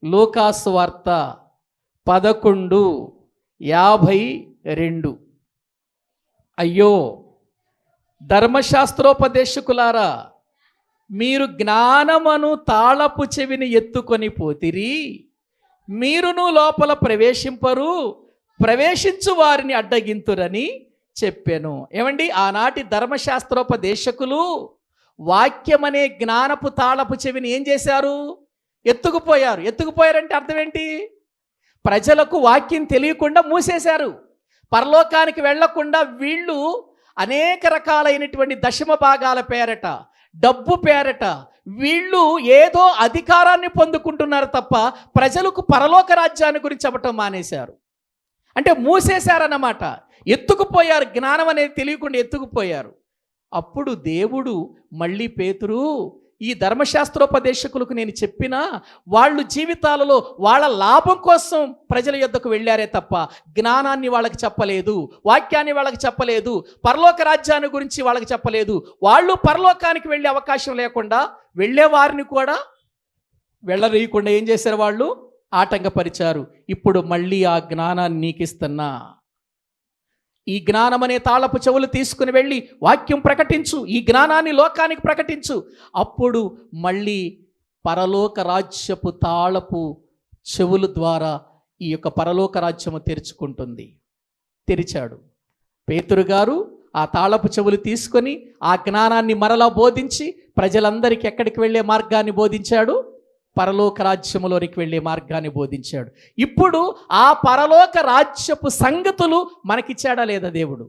లూకాసు వార్త 11:52. అయ్యో ధర్మశాస్త్రోపదేశకులారా, మీరు జ్ఞానమను తాళపు చెవిని ఎత్తుకొని పోతిరి, మీరును లోపల ప్రవేశింపరు, ప్రవేశించు వారిని అడ్డగింతురని చెప్పాను. ఏమండి, ఆనాటి ధర్మశాస్త్రోపదేశకులు వాక్యమనే జ్ఞానపు తాళపు చెవిని ఏం చేశారు? ఎత్తుకుపోయారు. ఎత్తుకుపోయారంటే అర్థం ఏంటి? ప్రజలకు వాక్యం తెలియకుండా మూసేశారు. పరలోకానికి వెళ్లకుండా వీళ్ళు అనేక రకాలైనటువంటి దశమ భాగాల పేరట, డబ్బు పేరట వీళ్ళు ఏదో అధికారాన్ని పొందుకుంటున్నారు తప్ప ప్రజలకు పరలోక రాజ్యాన్ని గురించి చెప్పటం మానేశారు. అంటే మూసేశారన్నమాట. ఎత్తుకుపోయారు. జ్ఞానం అనేది తెలియకుండా ఎత్తుకుపోయారు. అప్పుడు దేవుడు మళ్ళీ పేతురు ఈ ధర్మశాస్త్రోపదేశకులకు నేను చెప్పినా వాళ్ళు జీవితాలలో వాళ్ళ లాభం కోసం ప్రజల యొద్దకు వెళ్ళారే తప్ప జ్ఞానాన్ని వాళ్ళకి చెప్పలేదు, వాక్యాన్ని వాళ్ళకి చెప్పలేదు, పరలోక రాజ్యాన్ని గురించి వాళ్ళకి చెప్పలేదు. వాళ్ళు పరలోకానికి వెళ్ళే అవకాశం లేకుండా వెళ్ళే వారిని కూడా వెళ్ళరీయకుండా ఏం చేశారు? వాళ్ళు ఆటంకపరిచారు. ఇప్పుడు మళ్ళీ ఆ జ్ఞానాన్ని నీకు ఇస్తున్నా, ఈ జ్ఞానం అనే తాళపు చెవులు తీసుకుని వెళ్ళి వాక్యం ప్రకటించు, ఈ జ్ఞానాన్ని లోకానికి ప్రకటించు. అప్పుడు మళ్ళీ పరలోక రాజ్యపు తాళపు చెవుల ద్వారా ఈ యొక్క పరలోక రాజ్యము తెరుచుకుంటుంది. తెరిచాడు. పేతురు గారు ఆ తాళపు చెవులు తీసుకొని ఆ జ్ఞానాన్ని మరలా బోధించి ప్రజలందరికీ ఎక్కడికి వెళ్ళే మార్గాన్ని బోధించాడు? పరలోక రాజ్యములోనికి వెళ్ళే మార్గాన్ని బోధించాడు. ఇప్పుడు ఆ పరలోక రాజ్యపు సంగతులు మనకిచ్చాడా లేదా? దేవుడు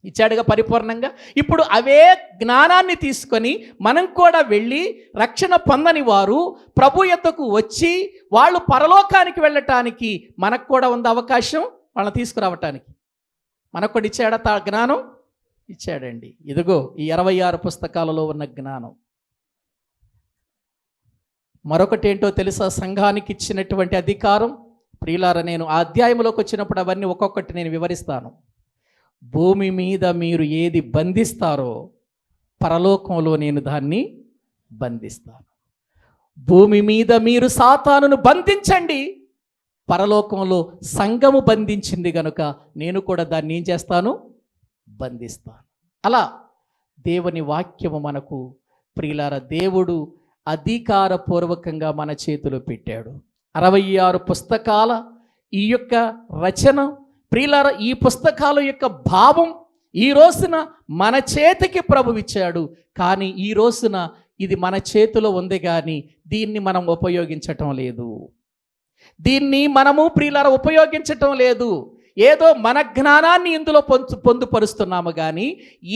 ఇచ్చాడుగా పరిపూర్ణంగా. ఇప్పుడు అవే జ్ఞానాన్ని తీసుకొని మనం కూడా వెళ్ళి రక్షణ పొందని వారు ప్రభు యొద్దకు వచ్చి వాళ్ళు పరలోకానికి వెళ్ళటానికి మనకు కూడా ఉంది అవకాశం, వాళ్ళని తీసుకురావటానికి. మనకు కూడా ఇచ్చాడా జ్ఞానం? ఇచ్చాడండి. ఇదిగో ఈ 26 పుస్తకాలలో ఉన్న జ్ఞానం. మరొకటి ఏంటో తెలుసా? సంఘానికి ఇచ్చినటువంటి అధికారం. ప్రియులారా, నేను ఆ అధ్యాయంలోకి వచ్చినప్పుడు అవన్నీ ఒక్కొక్కటి నేను వివరిస్తాను. భూమి మీద మీరు ఏది బంధిస్తారో పరలోకంలో నేను దాన్ని బంధిస్తాను. భూమి మీద మీరు సాతానును బంధించండి, పరలోకంలో సంఘము బంధించింది కనుక నేను కూడా దాన్ని ఏం చేస్తాను? బంధిస్తాను. అలా దేవుని వాక్యము మనకు ప్రియులారా దేవుడు అధికారపూర్వకంగా మన చేతిలో పెట్టాడు. 66 పుస్తకాల ఈ యొక్క రచన ప్రియులారా, ఈ పుస్తకాల యొక్క భావం ఈ రోజున మన చేతికి ప్రభువిచ్చాడు. కానీ ఈ రోజున ఇది మన చేతిలో ఉంది, కానీ దీన్ని మనం ఉపయోగించటం లేదు. దీన్ని మనము ప్రియులారా ఉపయోగించటం లేదు. ఏదో మన జ్ఞానాన్ని ఇందులో పొందుపరుస్తున్నాము, కానీ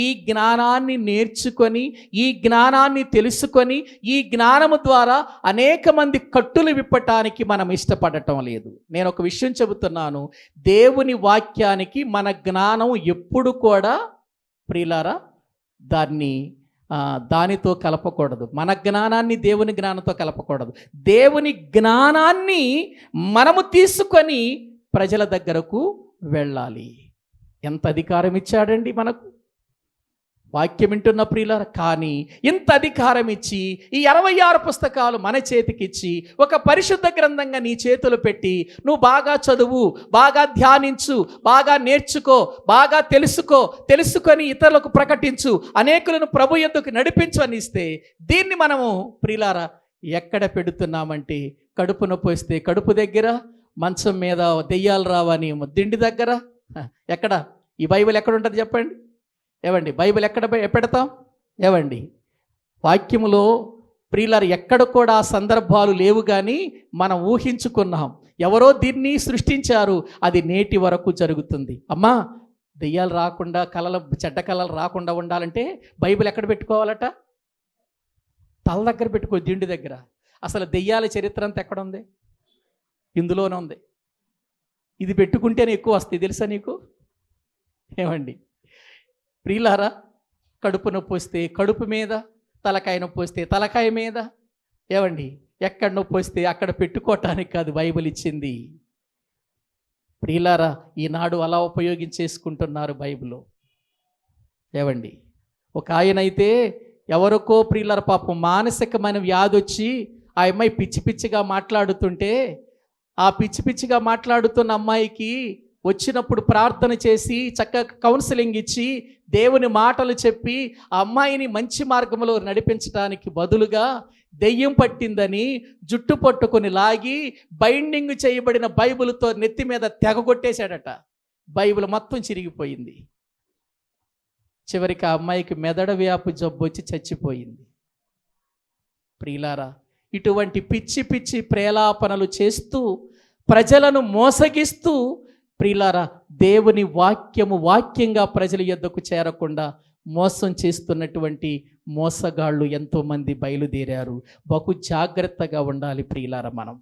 ఈ జ్ఞానాన్ని నేర్చుకొని ఈ జ్ఞానాన్ని తెలుసుకొని ఈ జ్ఞానము ద్వారా అనేక మంది కట్టులు విప్పటానికి మనం ఇష్టపడటం లేదు. నేను ఒక విషయం చెబుతున్నాను, దేవుని వాక్యానికి మన జ్ఞానం ఎప్పుడు కూడా ప్రియులారా దానితో కలపకూడదు. మన జ్ఞానాన్ని దేవుని జ్ఞానంతో కలపకూడదు. దేవుని జ్ఞానాన్ని మనము తీసుకొని ప్రజల దగ్గరకు వెళ్ళాలి. ఎంత అధికారం ఇచ్చాడండి మనకు వాక్యం వింటున్న ప్రియులారా. కానీ ఇంత అధికారం ఇచ్చి ఈ 66 పుస్తకాలు మన చేతికిచ్చి ఒక పరిశుద్ధ గ్రంథంగా నీ చేతులు పెట్టి నువ్వు బాగా చదువు, బాగా ధ్యానించు, బాగా నేర్చుకో, బాగా తెలుసుకొని ఇతరులకు ప్రకటించు, అనేకులను ప్రభు యొద్దకు నడిపించు అని ఇస్తే దీన్ని మనము ప్రియులారా ఎక్కడ పెడుతున్నామంటే కడుపు నొప్పి వస్తే కడుపు దగ్గర, మంచం మీద దెయ్యాలు రావని దిండి దగ్గర. ఎక్కడ ఈ బైబిల్ ఎక్కడ ఉంటుంది చెప్పండి? ఏవండి బైబిల్ ఎక్కడ పెడతాం? ఏవండి వాక్యములో ప్రియులారు ఎక్కడ కూడా ఆ సందర్భాలు లేవు, కానీ మనం ఊహించుకున్నాం. ఎవరో దీన్ని సృష్టించారు, అది నేటి వరకు జరుగుతుంది. అమ్మా, దెయ్యాలు రాకుండా చెడ్డ కళలు రాకుండా ఉండాలంటే బైబిల్ ఎక్కడ పెట్టుకోవాలట? తల దగ్గర పెట్టుకో, దిండి దగ్గర. అసలు దెయ్యాల చరిత్ర అంతా ఎక్కడ ఉంది? ఇందులోనే ఉంది. ఇది పెట్టుకుంటేనే ఎక్కువ వస్తాయి, తెలుసా నీకు? ఏమండి ప్రియులారా, కడుపు నొప్పి వస్తే కడుపు మీద, తలకాయ నొప్పి వస్తే తలకాయ మీద, ఏమండి ఎక్కడ నొప్పి వస్తే అక్కడ పెట్టుకోవటానికి కాదు బైబిల్ ఇచ్చింది. ప్రియులారా, ఈనాడు అలా ఉపయోగించేసుకుంటున్నారు బైబిల్. ఏవండి ఒక ఆయన అయితే ఎవరికో ప్రియులారా పాపం మానసికమైన వ్యాధి వచ్చి ఆ అమ్మాయి పిచ్చిగా మాట్లాడుతుంటే ఆ పిచ్చిగా మాట్లాడుతున్న అమ్మాయికి వచ్చినప్పుడు ప్రార్థన చేసి చక్కగా కౌన్సిలింగ్ ఇచ్చి దేవుని మాటలు చెప్పి ఆ అమ్మాయిని మంచి మార్గంలో నడిపించడానికి బదులుగా దెయ్యం పట్టిందని జుట్టు పట్టుకొని లాగి బైండింగ్ చేయబడిన బైబిల్తో నెత్తి మీద తెగగొట్టేశాడట. బైబిల్ మొత్తం చిరిగిపోయింది. చివరికి ఆ అమ్మాయికి మెదడ వ్యాపు జబ్బు వచ్చి చచ్చిపోయింది. ప్రియులారా, ఇటువంటి పిచ్చి ప్రేలాపనలు చేస్తూ ప్రజలను మోసగిస్తూ ప్రియులారా దేవుని వాక్యంగా ప్రజల యొద్దకు చేరకుండా మోసం చేస్తున్నటువంటి మోసగాళ్ళు ఎంతోమంది బయలుదేరారు. బహు జాగ్రత్తగా ఉండాలి ప్రియులారా. మనం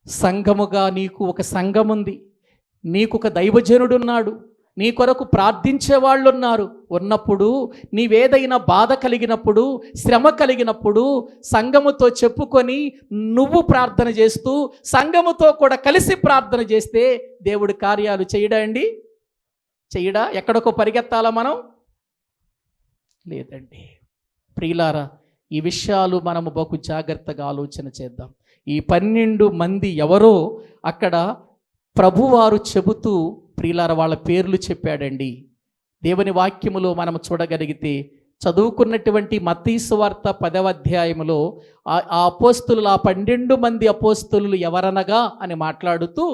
సంఘముగా నీకు ఒక సంఘం ఉంది, నీకు ఒక దైవజనుడున్నాడు, నీ కొరకు ప్రార్థించే వాళ్ళు ఉన్నప్పుడు నీవేదైనా బాధ కలిగినప్పుడు, శ్రమ కలిగినప్పుడు సంఘముతో చెప్పుకొని నువ్వు ప్రార్థన చేస్తూ సంఘముతో కూడా కలిసి ప్రార్థన చేస్తే దేవుడి కార్యాలు చేయడా అండి? చేయడా? ఎక్కడికో పరిగెత్తాలా మనం? లేదండి. ప్రియులారా, ఈ విషయాలు మనము బహు జాగ్రత్తగా ఆలోచన చేద్దాం. ఈ 12 మంది ఎవరో అక్కడ ప్రభువారు చెబుతూ ప్రియులారా వాళ్ళ పేర్లు చెప్పాడండి. దేవుని వాక్యములో మనం చూడగలిగితే చదువుకున్నటువంటి మత్తయి సువార్త 10వ అధ్యాయములో ఆ అపోస్తులు, ఆ 12 మంది అపోస్తులు ఎవరనగా అని మాట్లాడుతూ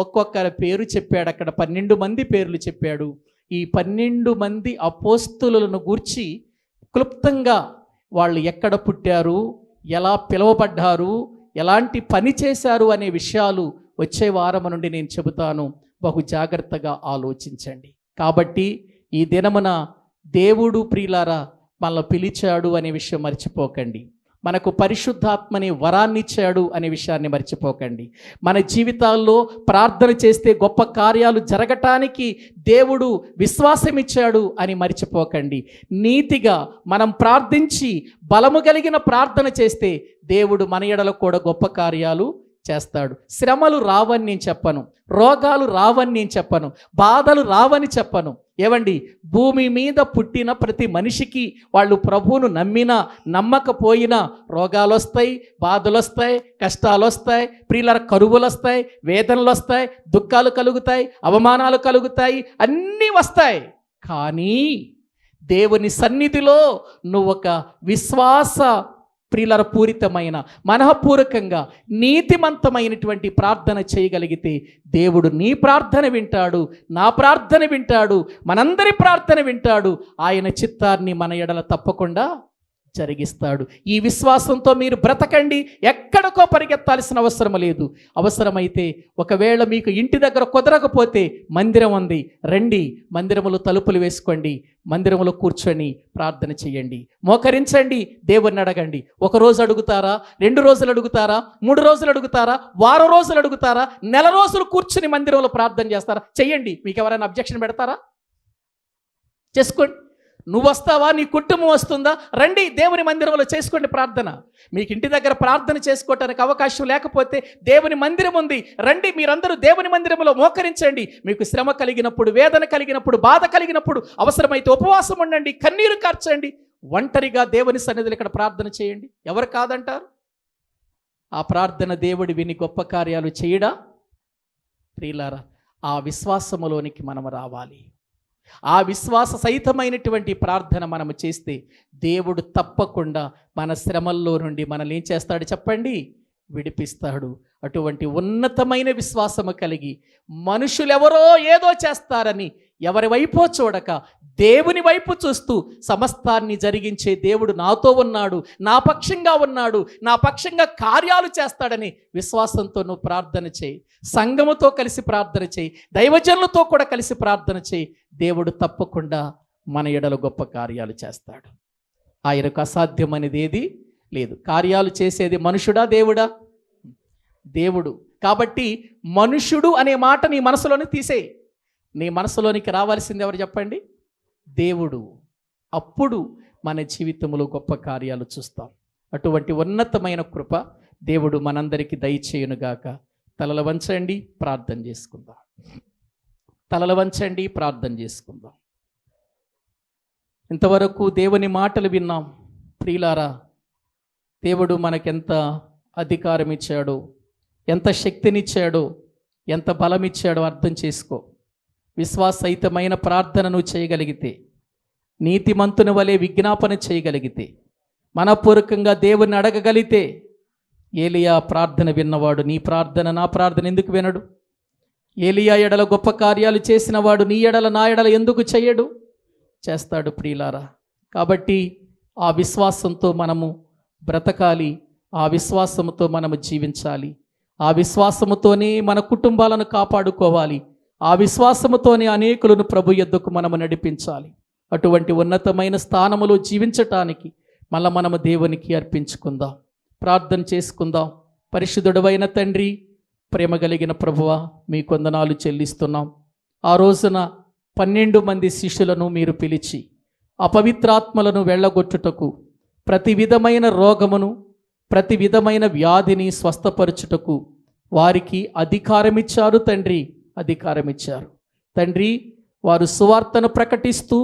ఒక్కొక్కరి పేరు చెప్పాడు. అక్కడ 12 మంది పేర్లు చెప్పాడు. ఈ 12 మంది అపోస్తులను గూర్చి క్లుప్తంగా వాళ్ళు ఎక్కడ పుట్టారు, ఎలా పిలువబడ్డారు, ఎలాంటి పని చేశారు అనే విషయాలు వచ్చే వారం నుండి నేను చెబుతాను. బహు జాగ్రత్తగా ఆలోచించండి. కాబట్టి ఈ దినమున దేవుడు ప్రియులారా మనల్ని పిలిచాడు అనే విషయం మర్చిపోకండి. మనకు పరిశుద్ధాత్మని వరాన్ని ఇచ్చాడు అనే విషయాన్ని మర్చిపోకండి. మన జీవితాల్లో ప్రార్థన చేస్తే గొప్ప కార్యాలు జరగటానికి దేవుడు విశ్వాసం ఇచ్చాడు అని మర్చిపోకండి. నీతిగా మనం ప్రార్థించి బలము కలిగిన ప్రార్థన చేస్తే దేవుడు మన ఎడల కూడా గొప్ప కార్యాలు చేస్తాడు. శ్రమలు రావని నేను చెప్పను, రోగాలు రావని నేను చెప్పను, బాధలు రావని చెప్పను. ఏవండి, భూమి మీద పుట్టిన ప్రతి మనిషికి వాళ్ళు ప్రభువును నమ్మినా నమ్మకపోయినా రోగాలు వస్తాయి, బాధలు వస్తాయి, కష్టాలు వస్తాయి, ప్రియుల కరువులు వస్తాయి, వేదనలు వస్తాయి, దుఃఖాలు కలుగుతాయి, అవమానాలు కలుగుతాయి, అన్నీ వస్తాయి. కానీ దేవుని సన్నిధిలో నువ్వు ఒక విశ్వాస ప్రియుల పూరితమైన మనఃపూర్వకంగా నీతిమంతమైనటువంటి ప్రార్థన చేయగలిగితే దేవుడు నీ ప్రార్థన వింటాడు, నా ప్రార్థన వింటాడు, మనందరి ప్రార్థన వింటాడు. ఆయన చిత్తాన్ని మన ఎడల తప్పకుండా జరిగిస్తాడు. ఈ విశ్వాసంతో మీరు బ్రతకండి. ఎక్కడికో పరిగెత్తాల్సిన అవసరం లేదు. అవసరమైతే ఒకవేళ మీకు ఇంటి దగ్గర కుదరకపోతే మందిరం ఉంది, రండి, మందిరములో తలుపులు వేసుకోండి, మందిరములో కూర్చొని ప్రార్థన చేయండి, మోకరించండి, దేవుణ్ణి అడగండి. 1 రోజు అడుగుతారా, 2 రోజులు అడుగుతారా, 3 రోజులు అడుగుతారా, వారం రోజులు అడుగుతారా, నెల రోజులు కూర్చుని మందిరంలో ప్రార్థన చేస్తారా? చెయ్యండి. మీకు ఎవరైనా అబ్జెక్షన్ పెడతారా? చేసుకోండి. నువ్వు వస్తావా, నీ కుటుంబం వస్తుందా? రండి, దేవుని మందిరంలో చేసుకోండి ప్రార్థన. మీకు ఇంటి దగ్గర ప్రార్థన చేసుకోవటానికి అవకాశం లేకపోతే దేవుని మందిరం ఉంది, రండి, మీరందరూ దేవుని మందిరంలో మోకరించండి. మీకు శ్రమ కలిగినప్పుడు, వేదన కలిగినప్పుడు, బాధ కలిగినప్పుడు అవసరమైతే ఉపవాసం ఉండండి, కన్నీరు కార్చండి, ఒంటరిగా దేవుని సన్నిధిలో ఇక్కడ ప్రార్థన చేయండి. ఎవరు కాదంటారు? ఆ ప్రార్థన దేవుడి విని గొప్ప కార్యాలు చేయడా? ప్రియులారా, ఆ విశ్వాసములోనికి మనం రావాలి. ఆ విశ్వాస సహితమైనటువంటి ప్రార్థన మనము చేస్తే దేవుడు తప్పకుండా మన శ్రమల్లో నుండి మనల్ని ఏం చేస్తాడు చెప్పండి? విడిపిస్తాడు. అటువంటి ఉన్నతమైన విశ్వాసము కలిగి మనుషులెవరో ఏదో చేస్తారని ఎవరి వైపో చూడక దేవుని వైపు చూస్తూ సమస్తాన్ని జరిగించే దేవుడు నాతో ఉన్నాడు, నా పక్షంగా ఉన్నాడు, నా పక్షంగా కార్యాలు చేస్తాడని విశ్వాసంతో నువ్వు ప్రార్థన చేయి. సంఘముతో కలిసి ప్రార్థన చేయి, దైవజనులతో కూడా కలిసి ప్రార్థన చేయి. దేవుడు తప్పకుండా మన ఎడల గొప్ప కార్యాలు చేస్తాడు. ఆయనకు అసాధ్యమనేది ఏది లేదు. కార్యాలు చేసేది మనుషుడా దేవుడా? దేవుడు. కాబట్టి మనుషుడు అనే మాట నీ మనసులోనే తీసేయి. నీ మనసులోనికి రావాల్సింది ఎవరు చెప్పండి? దేవుడు. అప్పుడు మన జీవితంలో గొప్ప కార్యాలు చూస్తాం. అటువంటి ఉన్నతమైన కృప దేవుడు మనందరికీ దయచేయునుగాక. తలలు వంచండి, ప్రార్థన చేసుకుందాం. తలలు వంచండి, ప్రార్థన చేసుకుందాం. ఇంతవరకు దేవుని మాటలు విన్నాం. ప్రియులారా, దేవుడు మనకెంత అధికారం ఇచ్చాడో, ఎంత శక్తినిచ్చాడో, ఎంత బలం ఇచ్చాడో అర్థం చేసుకో. విశ్వాసహితమైన ప్రార్థనను చేయగలిగితే, నీతిమంతుని వలె విజ్ఞాపన చేయగలిగితే, మనపూర్వకంగా దేవుని అడగగలిగితే, ఏలియా ప్రార్థన విన్నవాడు నీ ప్రార్థన, నా ప్రార్థన ఎందుకు వినడు? ఏలియా ఎడల గొప్ప కార్యాలు చేసినవాడు నీ ఎడల, నా ఎడల ఎందుకు చేయడు? చేస్తాడు ప్రియులారా. కాబట్టి ఆ విశ్వాసంతో మనము బ్రతకాలి, ఆ విశ్వాసముతో మనము జీవించాలి, ఆ విశ్వాసముతోనే మన కుటుంబాలను కాపాడుకోవాలి, ఆ విశ్వాసముతోనే అనేకులను ప్రభు యొద్దకు మనము నడిపించాలి. అటువంటి ఉన్నతమైన స్థానములో జీవించటానికి మళ్ళా మనము దేవునికి అర్పించుకుందాం, ప్రార్థన చేసుకుందాం. పరిశుద్ధుడవైన తండ్రి, ప్రేమ కలిగిన ప్రభువా, మీ వందనాలు చెల్లిస్తున్నాం. ఆ రోజున 12 మంది శిష్యులను మీరు పిలిచి అపవిత్రాత్మలను వెళ్ళగొట్టుటకు, ప్రతి విధమైన రోగమును, ప్రతి విధమైన వ్యాధిని స్వస్థపరచుటకు వారికి అధికారమిచ్చారు తండ్రి, అధికారమిచ్చారు తండ్రి. వారు సువార్తను ప్రకటిస్తూ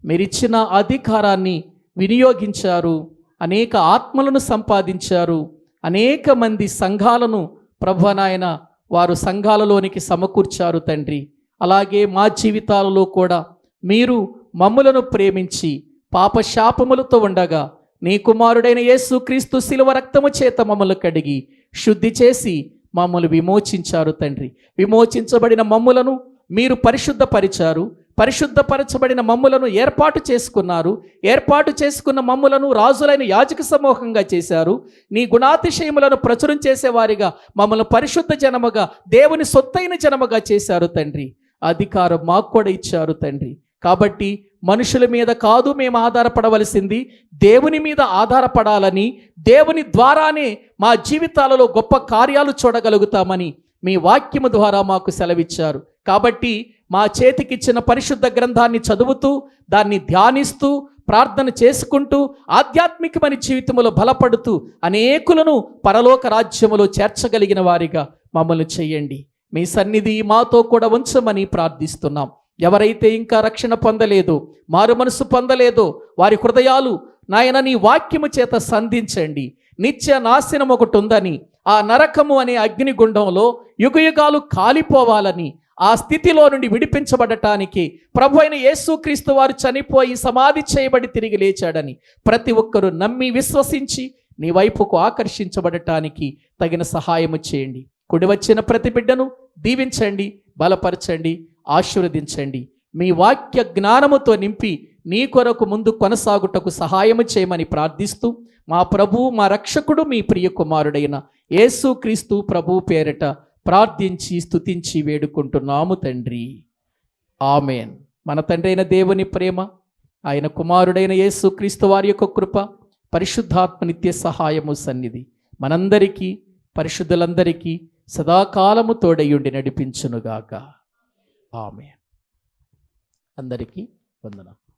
మీరిచ్చిన అధికారాన్ని వినియోగించారు, అనేక ఆత్మలను సంపాదించారు, అనేక మంది సంఘాలను ప్రభునాయన వారు సంఘాలలోనికి సమకూర్చారు తండ్రి. అలాగే మా జీవితాలలో కూడా మీరు మమ్ములను ప్రేమించి పాపశాపములతో ఉండగా నీ కుమారుడైన యేసుక్రీస్తు శిలువ రక్తము చేత మమ్మల్ని కడిగి శుద్ధి చేసి మమ్మల్ని విమోచించారు తండ్రి. విమోచించబడిన మమ్ములను మీరు పరిశుద్ధపరిచారు, పరిశుద్ధపరచబడిన మమ్ములను ఏర్పాటు చేసుకున్నారు, ఏర్పాటు చేసుకున్న మమ్ములను రాజులైన యాజక సమూహంగా చేశారు. నీ గుణాతిశయములను ప్రచురం చేసేవారిగా మమ్మల్ని పరిశుద్ధ జనముగా, దేవుని సొత్తైన జనముగా చేశారు తండ్రి. అధికారం మాకు కూడా ఇచ్చారు తండ్రి. కాబట్టి మనుషుల మీద కాదు మేము ఆధారపడవలసింది, దేవుని మీద ఆధారపడాలని, దేవుని ద్వారానే మా జీవితాలలో గొప్ప కార్యాలు చూడగలుగుతామని మీ వాక్యము ద్వారా మాకు సెలవిచ్చారు. కాబట్టి మా చేతికిచ్చిన పరిశుద్ధ గ్రంథాన్ని చదువుతూ, దాన్ని ధ్యానిస్తూ, ప్రార్థన చేసుకుంటూ, ఆధ్యాత్మికమైన జీవితంలో బలపడుతూ అనేకులను పరలోక రాజ్యములో చేర్చగలిగిన వారిగా మమ్మల్ని చేయండి. మీ సన్నిధి మాతో కూడా ఉంచమని ప్రార్థిస్తున్నాం. ఎవరైతే ఇంకా రక్షణ పొందలేదో, మారు మనసు పొందలేదో వారి హృదయాలు నాయన నీ వాక్యము చేత సంధించండి. నిత్య నాశనం ఒకటి ఉందని, ఆ నరకము అనే అగ్నిగుండంలో యుగయుగాలు కాలిపోవాలని, ఆ స్థితిలో నుండి విడిపించబడటానికి ప్రభు అయిన యేసుక్రీస్తు వారు చనిపోయి సమాధి చేయబడి తిరిగి లేచాడని ప్రతి ఒక్కరూ నమ్మి విశ్వసించి నీ వైపుకు ఆకర్షించబడటానికి తగిన సహాయము చేయండి. కుడి వచ్చిన ప్రతి బిడ్డను దీవించండి, బలపరచండి, ఆశీర్వదించండి. మీ వాక్య జ్ఞానముతో నింపి నీ కొరకు ముందు కొనసాగుటకు సహాయము చేయమని ప్రార్థిస్తూ మా ప్రభు, మా రక్షకుడు, మీ ప్రియ కుమారుడైన యేసుక్రీస్తు ప్రభు పేరట ప్రార్థించి స్తుతించి వేడుకుంటున్నాము తండ్రి. ఆమెన్. మన తండ్రి అయిన దేవుని ప్రేమ, ఆయన కుమారుడైన యేసుక్రీస్తు వారి యొక్క కృప, పరిశుద్ధాత్మ నిత్య సహాయము సన్నిధి మనందరికీ, పరిశుద్ధులందరికీ సదాకాలము తోడయుండి నడిపించునుగాక. ఆమెన్. అందరికీ వందనాలు.